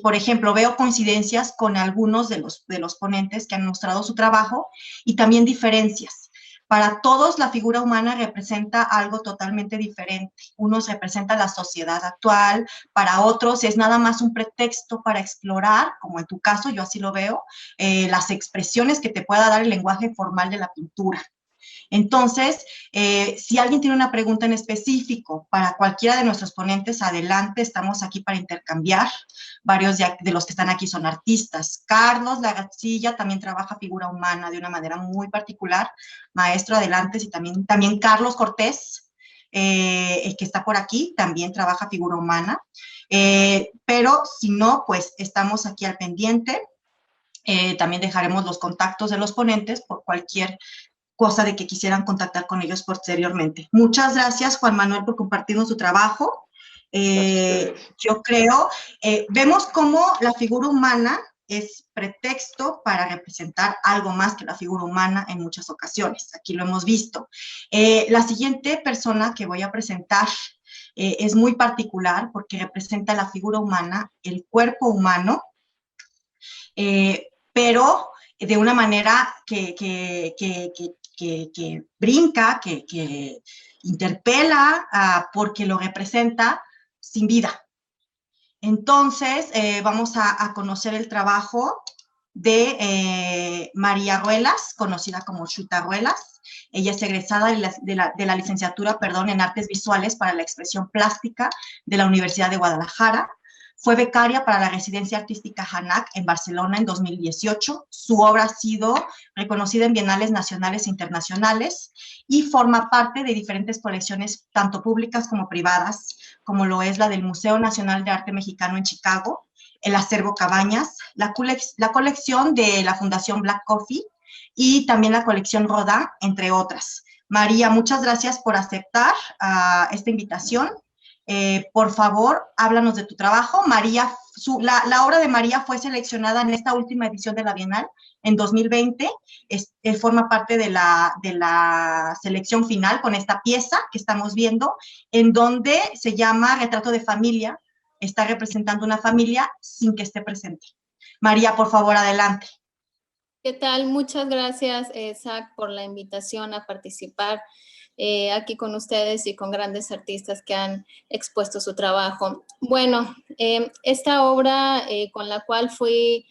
por ejemplo, veo coincidencias con algunos de los ponentes que han mostrado su trabajo, y también diferencias. Para todos, la figura humana representa algo totalmente diferente. Unos representan la sociedad actual, para otros es nada más un pretexto para explorar, como en tu caso, yo así lo veo, las expresiones que te pueda dar el lenguaje formal de la pintura. Entonces, si alguien tiene una pregunta en específico para cualquiera de nuestros ponentes, adelante, estamos aquí para intercambiar. Varios de los que están aquí son artistas. Carlos Lagacilla también trabaja figura humana de una manera muy particular. Maestro, adelante. Y también Carlos Cortés, el que está por aquí, también trabaja figura humana. Pero si no, pues estamos aquí al pendiente. También dejaremos los contactos de los ponentes por cualquier cosa de que quisieran contactar con ellos posteriormente. Muchas gracias, Juan Manuel, por compartirnos su trabajo. Yo creo, vemos cómo la figura humana es pretexto para representar algo más que la figura humana en muchas ocasiones. Aquí lo hemos visto. La siguiente persona que voy a presentar es muy particular porque representa la figura humana, el cuerpo humano, pero de una manera que brinca, que interpela, porque lo representa sin vida. Entonces, vamos a conocer el trabajo de María Ruelas, conocida como Chuta Ruelas. Ella es egresada de la licenciatura, en Artes Visuales para la Expresión Plástica de la Universidad de Guadalajara. Fue becaria para la Residencia Artística Hanac en Barcelona en 2018. Su obra ha sido reconocida en bienales nacionales e internacionales y forma parte de diferentes colecciones, tanto públicas como privadas, como lo es la del Museo Nacional de Arte Mexicano en Chicago, el Acervo Cabañas, la colección de la Fundación Black Coffee y también la colección Rodin, entre otras. María, muchas gracias por aceptar esta invitación. Por favor, háblanos de tu trabajo. María, la obra de María fue seleccionada en esta última edición de la Bienal en 2020. Él forma parte de la selección final con esta pieza que estamos viendo, en donde se llama Retrato de Familia, está representando una familia sin que esté presente. María, por favor, adelante. ¿Qué tal? Muchas gracias, Zach, por la invitación a participar aquí con ustedes y con grandes artistas que han expuesto su trabajo. Bueno, esta obra con la cual fui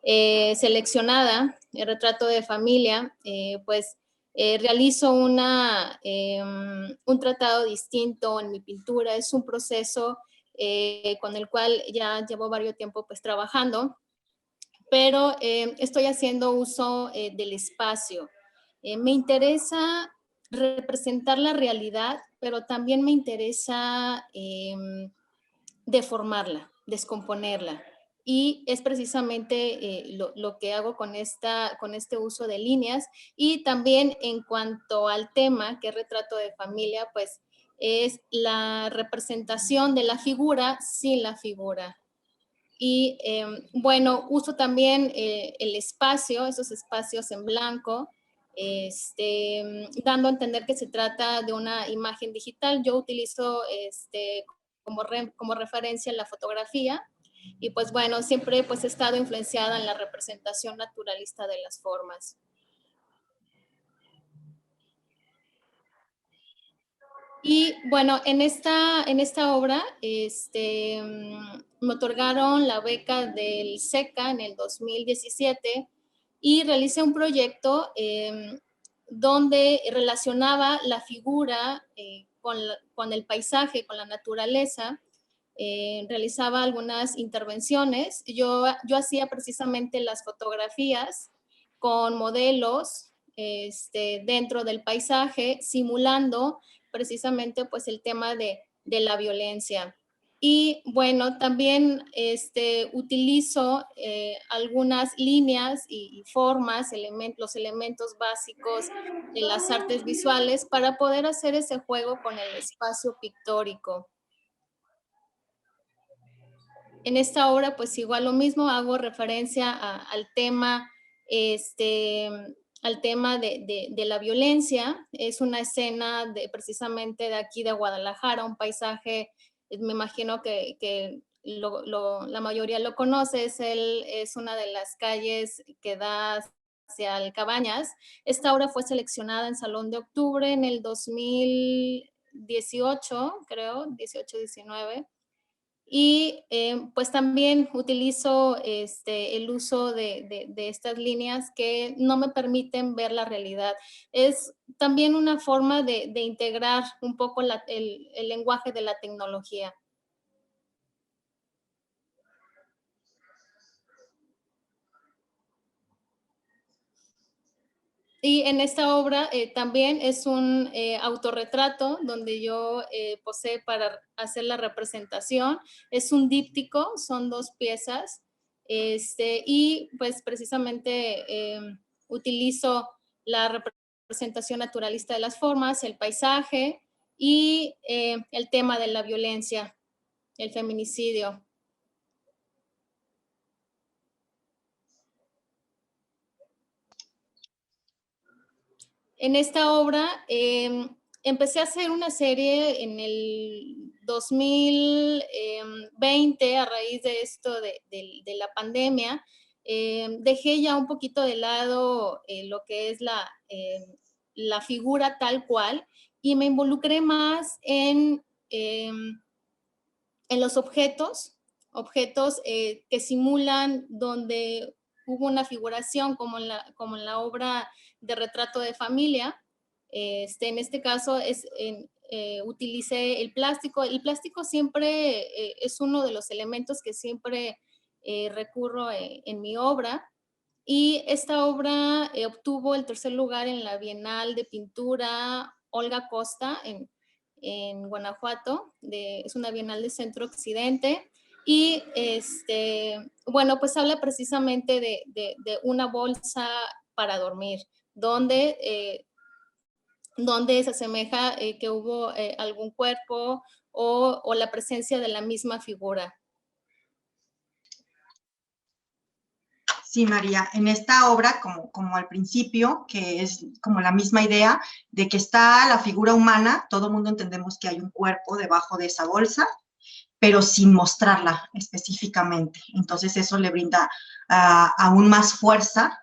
seleccionada, el retrato de familia, pues realizo un tratado distinto en mi pintura. Es un proceso con el cual ya llevo varios tiempo pues trabajando, pero estoy haciendo uso del espacio. Me interesa representar la realidad, pero también me interesa deformarla, descomponerla. Y es precisamente lo que hago con este uso de líneas. Y también en cuanto al tema, que es retrato de familia, pues es la representación de la figura sin la figura. Y bueno, uso también el espacio, esos espacios en blanco, dando a entender que se trata de una imagen digital. Yo utilizo como referencia la fotografía y pues bueno, siempre pues he estado influenciada en la representación naturalista de las formas. Y bueno, en esta obra me otorgaron la beca del SECA en el 2017 y realicé un proyecto donde relacionaba la figura con el paisaje, con la naturaleza. Realizaba algunas intervenciones. Yo hacía precisamente las fotografías con modelos dentro del paisaje, simulando precisamente pues el tema de la violencia. Y bueno, también utilizo algunas líneas y formas, los elementos básicos de las artes visuales para poder hacer ese juego con el espacio pictórico. En esta obra pues igual lo mismo, hago referencia al tema al tema de la violencia. Es una escena precisamente de aquí de Guadalajara, un paisaje, me imagino que la mayoría lo conoce, es una de las calles que da hacia el Cabañas. Esta obra fue seleccionada en Salón de Octubre en el 2018, creo, 18-19. Y pues también utilizo el uso de estas líneas que no me permiten ver la realidad. Es también una forma de integrar un poco el lenguaje de la tecnología. Y en esta obra también es un autorretrato donde yo posé para hacer la representación. Es un díptico, son 2 piezas. Y pues precisamente utilizo la representación naturalista de las formas, el paisaje y el tema de la violencia, el feminicidio. En esta obra empecé a hacer una serie en el 2020 a raíz de esto de la pandemia. Dejé ya un poquito de lado lo que es la figura tal cual y me involucré más en los objetos que simulan donde hubo una figuración como en la obra de retrato de familia. En este caso utilicé el plástico. El plástico siempre es uno de los elementos que siempre recurro en mi obra. Y esta obra obtuvo el 3er lugar en la Bienal de Pintura Olga Costa en Guanajuato. Es una bienal de Centro Occidente. Y bueno, pues habla precisamente de una bolsa para dormir, donde se asemeja que hubo algún cuerpo o la presencia de la misma figura. Sí, María, en esta obra, como al principio, que es como la misma idea de que está la figura humana, todo el mundo entendemos que hay un cuerpo debajo de esa bolsa, pero sin mostrarla específicamente. Entonces eso le brinda aún más fuerza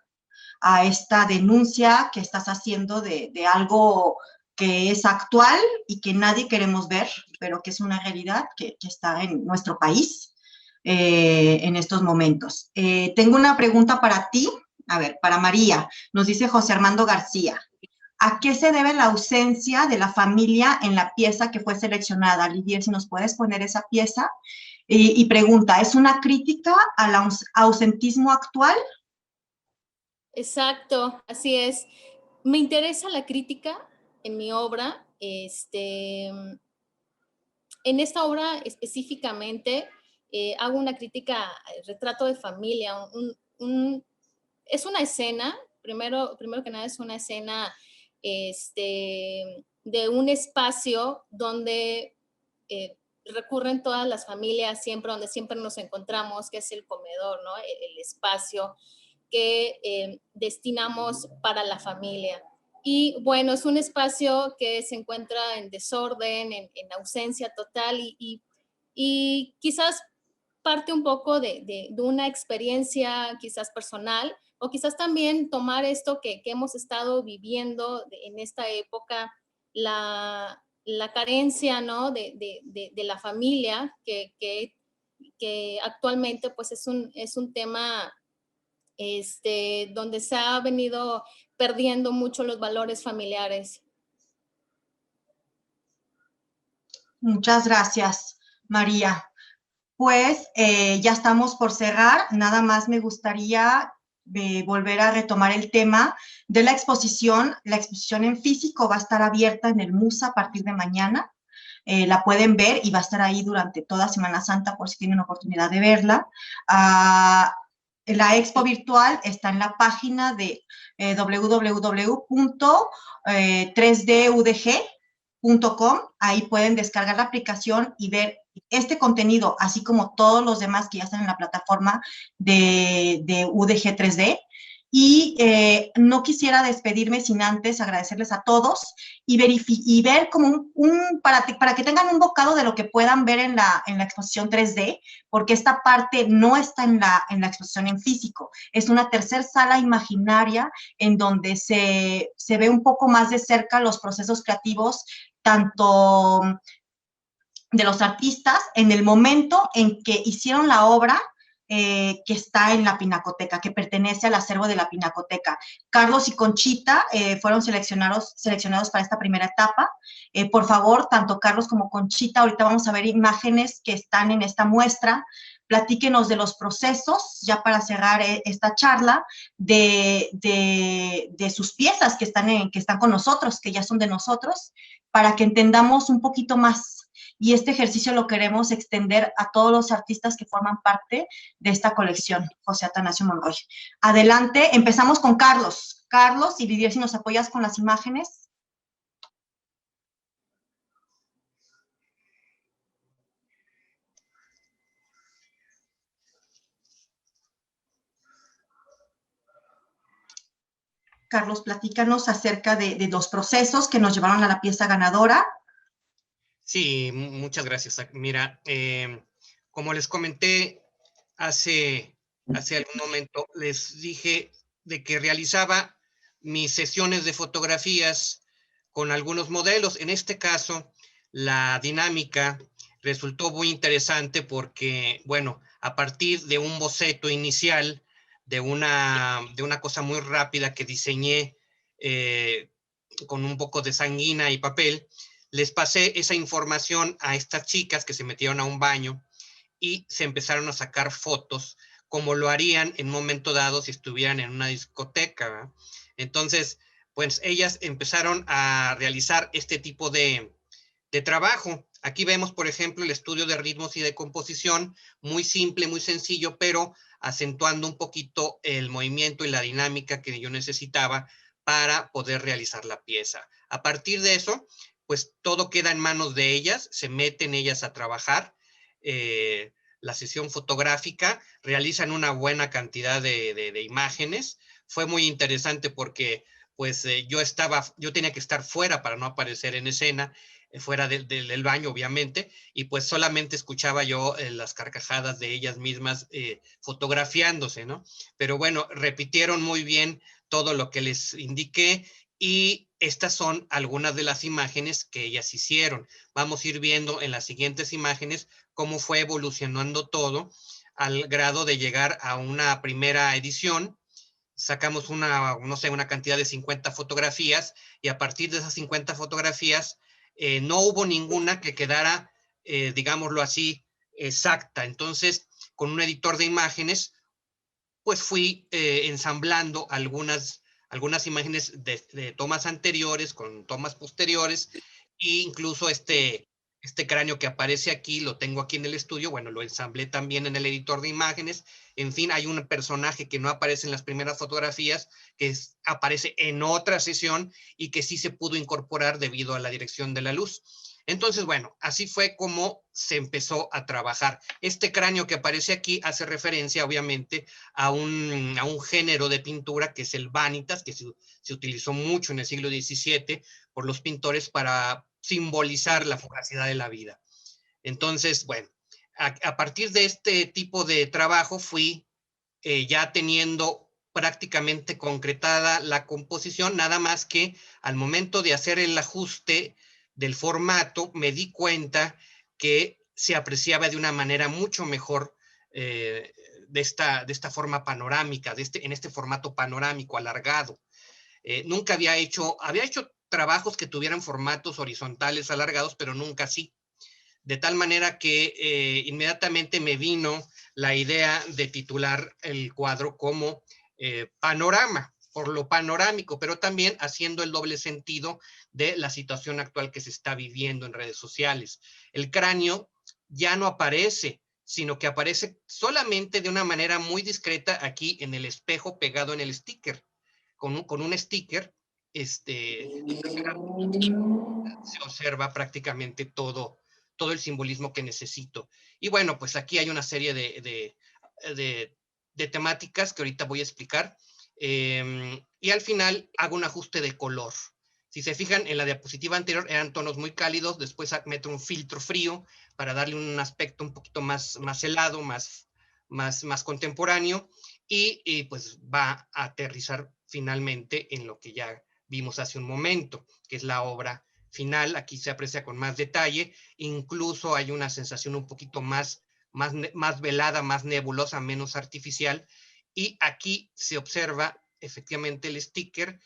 a esta denuncia que estás haciendo de algo que es actual y que nadie queremos ver, pero que es una realidad que está en nuestro país en estos momentos. Tengo una pregunta para ti, a ver, para María, nos dice José Armando García. ¿A qué se debe la ausencia de la familia en la pieza que fue seleccionada? Lidier, si nos puedes poner esa pieza. Y pregunta, ¿es una crítica al ausentismo actual? Exacto, así es. Me interesa la crítica en mi obra. En esta obra específicamente hago una crítica al retrato de familia. Es una escena, primero que nada es una escena de un espacio donde recurren todas las familias, siempre donde siempre nos encontramos, que es el comedor, ¿no? El espacio que destinamos para la familia. Y bueno, es un espacio que se encuentra en desorden, en ausencia total y quizás parte un poco de una experiencia quizás personal o quizás también tomar esto que hemos estado viviendo en esta época, la carencia, ¿no? de la familia que actualmente pues es un tema donde se ha venido perdiendo mucho los valores familiares. Muchas gracias, María. Pues ya estamos por cerrar. Nada más me gustaría volver a retomar el tema de la exposición. La exposición en físico va a estar abierta en el MUSA a partir de mañana. La pueden ver y va a estar ahí durante toda Semana Santa por si tienen oportunidad de verla. La expo virtual está en la página de www.3dudg.com. Ahí pueden descargar la aplicación y ver este contenido, así como todos los demás que ya están en la plataforma de UDG 3D. Y no quisiera despedirme sin antes agradecerles a todos y ver como para que tengan un bocado de lo que puedan ver en la exposición 3D, porque esta parte no está en la exposición en físico. Es una tercera sala imaginaria en donde se ve un poco más de cerca los procesos creativos, tanto de los artistas en el momento en que hicieron la obra que está en la Pinacoteca, que pertenece al acervo de la Pinacoteca. Carlos y Conchita fueron seleccionados para esta primera etapa. Por favor, tanto Carlos como Conchita, ahorita vamos a ver imágenes que están en esta muestra. Platíquenos de los procesos, ya para cerrar esta charla, de sus piezas que están con nosotros, que ya son de nosotros, para que entendamos un poquito más. Y este ejercicio lo queremos extender a todos los artistas que forman parte de esta colección, José Atanasio Monroy. Adelante, empezamos con Carlos. Carlos, y Lidia, si nos apoyas con las imágenes. Carlos, platícanos acerca de los procesos que nos llevaron a la pieza ganadora. Sí, muchas gracias. Mira, como les comenté hace algún momento, les dije de que realizaba mis sesiones de fotografías con algunos modelos. En este caso, la dinámica resultó muy interesante porque, bueno, a partir de un boceto inicial, de una cosa muy rápida que diseñé con un poco de sanguina y papel, les pasé esa información a estas chicas que se metieron a un baño y se empezaron a sacar fotos como lo harían en un momento dado si estuvieran en una discoteca, ¿verdad? Entonces, pues ellas empezaron a realizar este tipo de trabajo. Aquí vemos, por ejemplo, el estudio de ritmos y de composición, muy simple, muy sencillo, pero acentuando un poquito el movimiento y la dinámica que yo necesitaba para poder realizar la pieza. A partir de eso, pues todo queda en manos de ellas, se meten ellas a trabajar, la sesión fotográfica, realizan una buena cantidad de imágenes. Fue muy interesante porque pues yo tenía que estar fuera para no aparecer en escena. fuera del baño, obviamente, y pues solamente escuchaba yo las carcajadas de ellas mismas fotografiándose, ¿no? Pero bueno, repitieron muy bien todo lo que les indiqué y estas son algunas de las imágenes que ellas hicieron. Vamos a ir viendo en las siguientes imágenes cómo fue evolucionando todo al grado de llegar a una primera edición. Sacamos no sé, una cantidad de 50 fotografías y a partir de esas 50 fotografías no hubo ninguna que quedara, digámoslo así, exacta. Entonces, con un editor de imágenes, pues fui ensamblando algunas imágenes de tomas anteriores con tomas posteriores e incluso este cráneo que aparece aquí, lo tengo aquí en el estudio, bueno, lo ensamblé también en el editor de imágenes. En fin, hay un personaje que no aparece en las primeras fotografías, que aparece en otra sesión y que sí se pudo incorporar debido a la dirección de la luz. Entonces, bueno, así fue como se empezó a trabajar. Este cráneo que aparece aquí hace referencia, obviamente, a un género de pintura que es el vanitas, que se utilizó mucho en el siglo XVII por los pintores para simbolizar la fugacidad de la vida. Entonces, bueno, a partir de este tipo de trabajo fui ya teniendo prácticamente concretada la composición, nada más que al momento de hacer el ajuste del formato me di cuenta que se apreciaba de una manera mucho mejor de esta forma panorámica, en este formato panorámico alargado. Nunca había hecho trabajos que tuvieran formatos horizontales alargados, pero nunca así. De tal manera que inmediatamente me vino la idea de titular el cuadro como Panorama, por lo panorámico, pero también haciendo el doble sentido de la situación actual que se está viviendo en redes sociales. El cráneo ya no aparece, sino que aparece solamente de una manera muy discreta aquí en el espejo pegado en el sticker. Con un sticker, se observa prácticamente todo el simbolismo que necesito. Y bueno, pues aquí hay una serie de temáticas que ahorita voy a explicar. Y al final hago un ajuste de color. Si se fijan, en la diapositiva anterior eran tonos muy cálidos, después meto un filtro frío para darle un aspecto un poquito más helado, más contemporáneo, y pues va a aterrizar finalmente en lo que ya vimos hace un momento, que es la obra final. Aquí se aprecia con más detalle, incluso hay una sensación un poquito más velada, más nebulosa, menos artificial, y aquí se observa efectivamente el sticker.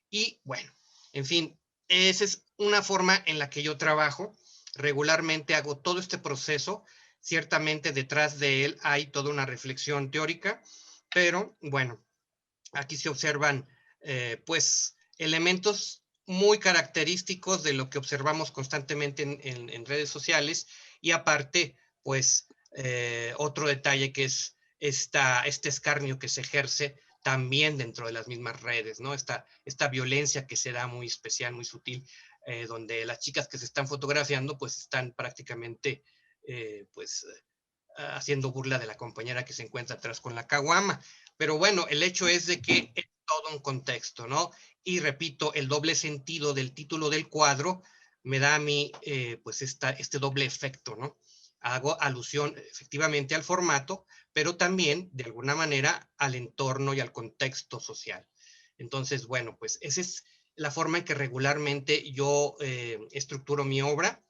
Y bueno, en fin, esa es una forma en la que yo trabajo. Regularmente hago todo este proceso. Ciertamente detrás de él hay toda una reflexión teórica, pero bueno, aquí se observan pues elementos muy característicos de lo que observamos constantemente en redes sociales, y aparte, pues otro detalle que es este escarnio que se ejerce también dentro de las mismas redes, ¿no? Esta violencia que se da muy especial, muy sutil, donde las chicas que se están fotografiando pues están prácticamente haciendo burla de la compañera que se encuentra atrás con la caguama. Pero bueno, el hecho es de que es todo un contexto, ¿no? Y repito, el doble sentido del título del cuadro me da a mí pues este doble efecto, ¿no? Hago alusión efectivamente al formato, pero también de alguna manera al entorno y al contexto social. Entonces, bueno, pues esa es la forma en que regularmente yo estructuro mi obra.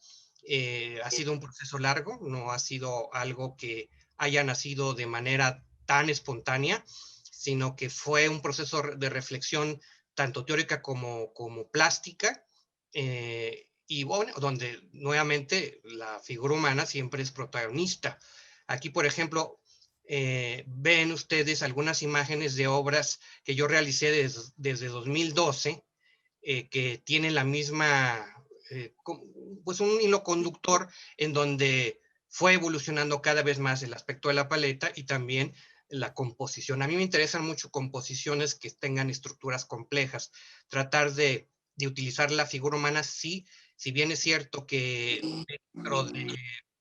Ha sido un proceso largo, no ha sido algo que haya nacido de manera tan espontánea, sino que fue un proceso de reflexión tanto teórica como plástica, y bueno, donde nuevamente la figura humana siempre es protagonista. Aquí, por ejemplo, ven ustedes algunas imágenes de obras que yo realicé desde 2012, que tienen la misma, pues un hilo conductor en donde fue evolucionando cada vez más el aspecto de la paleta y también la composición. A mí me interesan mucho composiciones que tengan estructuras complejas, tratar de utilizar la figura humana, sí, si bien es cierto que dentro de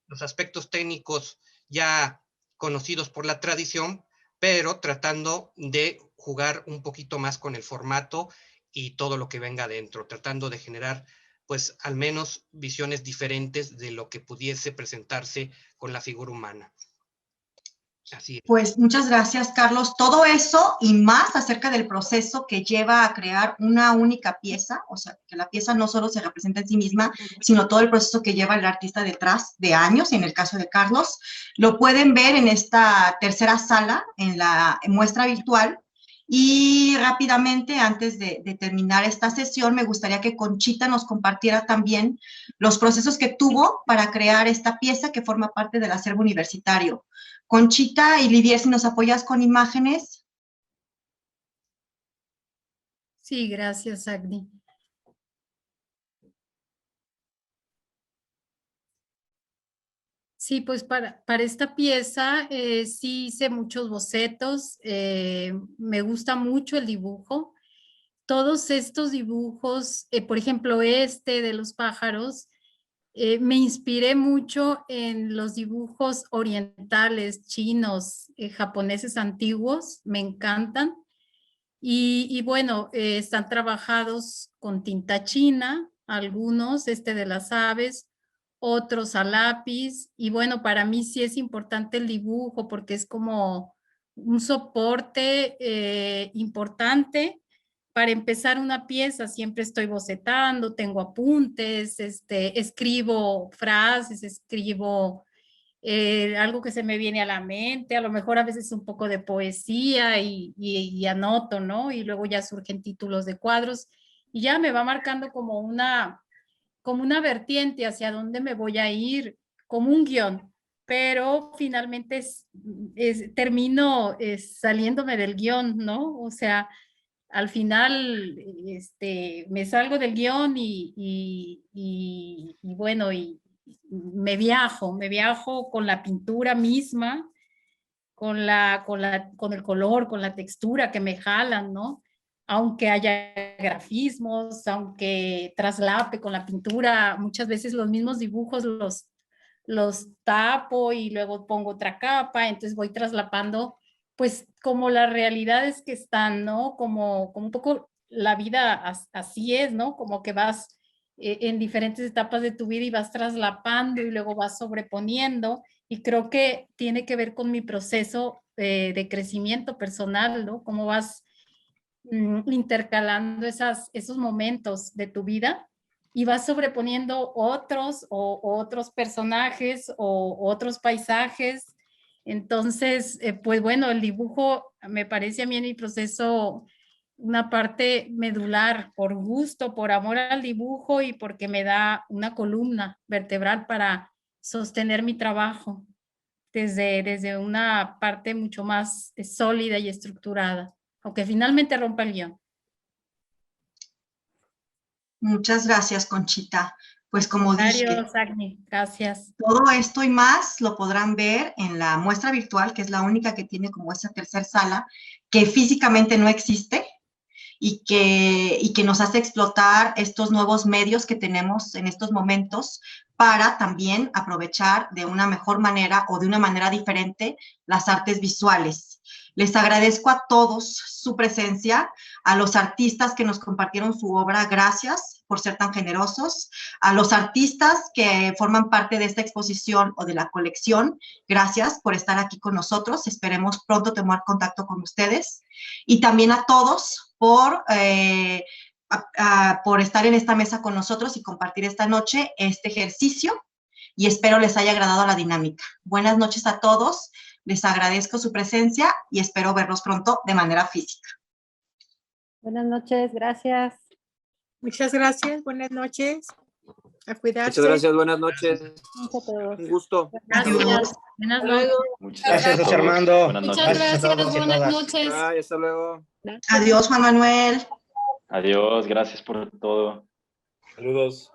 los aspectos técnicos ya conocidos por la tradición, pero tratando de jugar un poquito más con el formato y todo lo que venga adentro, tratando de generar pues al menos visiones diferentes de lo que pudiese presentarse con la figura humana. Así es. Pues muchas gracias, Carlos. Todo eso y más acerca del proceso que lleva a crear una única pieza, o sea, que la pieza no solo se representa en sí misma, sino todo el proceso que lleva el artista detrás de años, en el caso de Carlos, lo pueden ver en esta tercera sala, en la muestra virtual. Y rápidamente, antes de terminar esta sesión, me gustaría que Conchita nos compartiera también los procesos que tuvo para crear esta pieza que forma parte del acervo universitario. Conchita y Lidier, si nos apoyas con imágenes. Sí, gracias, Agni. Sí, pues para esta pieza sí hice muchos bocetos, me gusta mucho el dibujo. Todos estos dibujos, por ejemplo, este de los pájaros, me inspiré mucho en los dibujos orientales, chinos, japoneses antiguos, me encantan. Y bueno, están trabajados con tinta china, algunos, este de las aves, otros a lápiz. Y bueno, para mí sí es importante el dibujo porque es como un soporte importante para empezar una pieza. Siempre estoy bocetando, tengo apuntes, escribo frases, escribo algo que se me viene a la mente, a lo mejor a veces un poco de poesía y anoto, ¿no? Y luego ya surgen títulos de cuadros y ya me va marcando como una vertiente hacia dónde me voy a ir, como un guión, pero finalmente termino saliéndome del guión, ¿no? O sea, al final me salgo del guión y bueno, y me viajo con la pintura misma, con el color, con la textura que me jalan, ¿no? Aunque haya grafismos, aunque traslape con la pintura, muchas veces los mismos dibujos los tapo y luego pongo otra capa, entonces voy traslapando, pues como las realidades que están, ¿no? Como un poco la vida así es, ¿no? Como que vas en diferentes etapas de tu vida y vas traslapando y luego vas sobreponiendo y creo que tiene que ver con mi proceso de crecimiento personal, ¿no? Cómo vas intercalando esos momentos de tu vida y vas sobreponiendo otros personajes o otros paisajes. Entonces, pues bueno, el dibujo me parece a mí en mi proceso una parte medular, por gusto, por amor al dibujo y porque me da una columna vertebral para sostener mi trabajo desde una parte mucho más sólida y estructurada, aunque finalmente rompa el guión. Muchas gracias, Conchita. Pues como dije, Adiós, Agni. Gracias. todo esto y más lo podrán ver en la muestra virtual, que es la única que tiene como esa tercera sala, que físicamente no existe y que nos hace explotar estos nuevos medios que tenemos en estos momentos para también aprovechar de una mejor manera o de una manera diferente las artes visuales. Les agradezco a todos su presencia, a los artistas que nos compartieron su obra, gracias por ser tan generosos, a los artistas que forman parte de esta exposición o de la colección, gracias por estar aquí con nosotros, esperemos pronto tomar contacto con ustedes, y también a todos por estar en esta mesa con nosotros y compartir esta noche este ejercicio, y espero les haya agradado la dinámica. Buenas noches a todos, les agradezco su presencia y espero verlos pronto de manera física. Buenas noches, gracias. Muchas gracias, buenas noches. A cuidarse. Muchas gracias, buenas noches. Un gusto. Gracias. Buenas noches. Muchas Gracias, José todos. Armando. Buenas Muchas noches. gracias, a todos y a buenas todas. noches. Bye, hasta luego. Adiós, Juan Manuel. Adiós, gracias por todo. Saludos.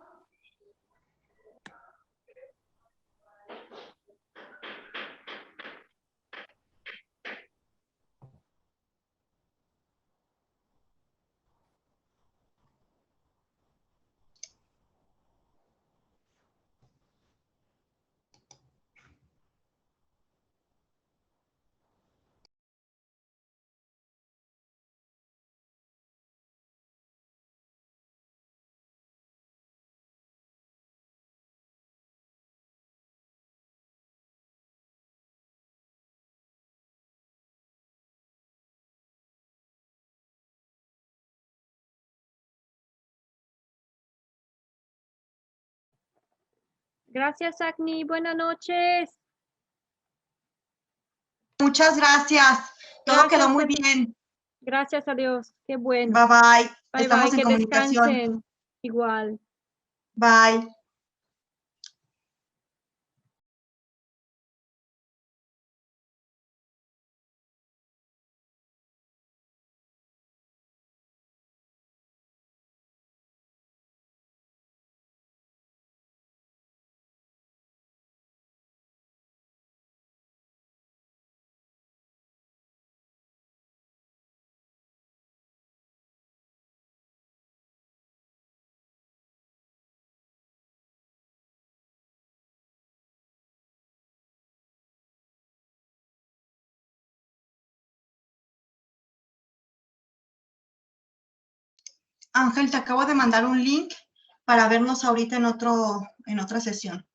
Gracias, Agni. Buenas noches. Muchas gracias. Todo Gracias, quedó muy bien. Gracias a Dios. Qué bueno. Bye, bye. Bye, Estamos bye. en Que comunicación. descansen. Igual. Bye. Ángel, te acabo de mandar un link para vernos ahorita en otra sesión.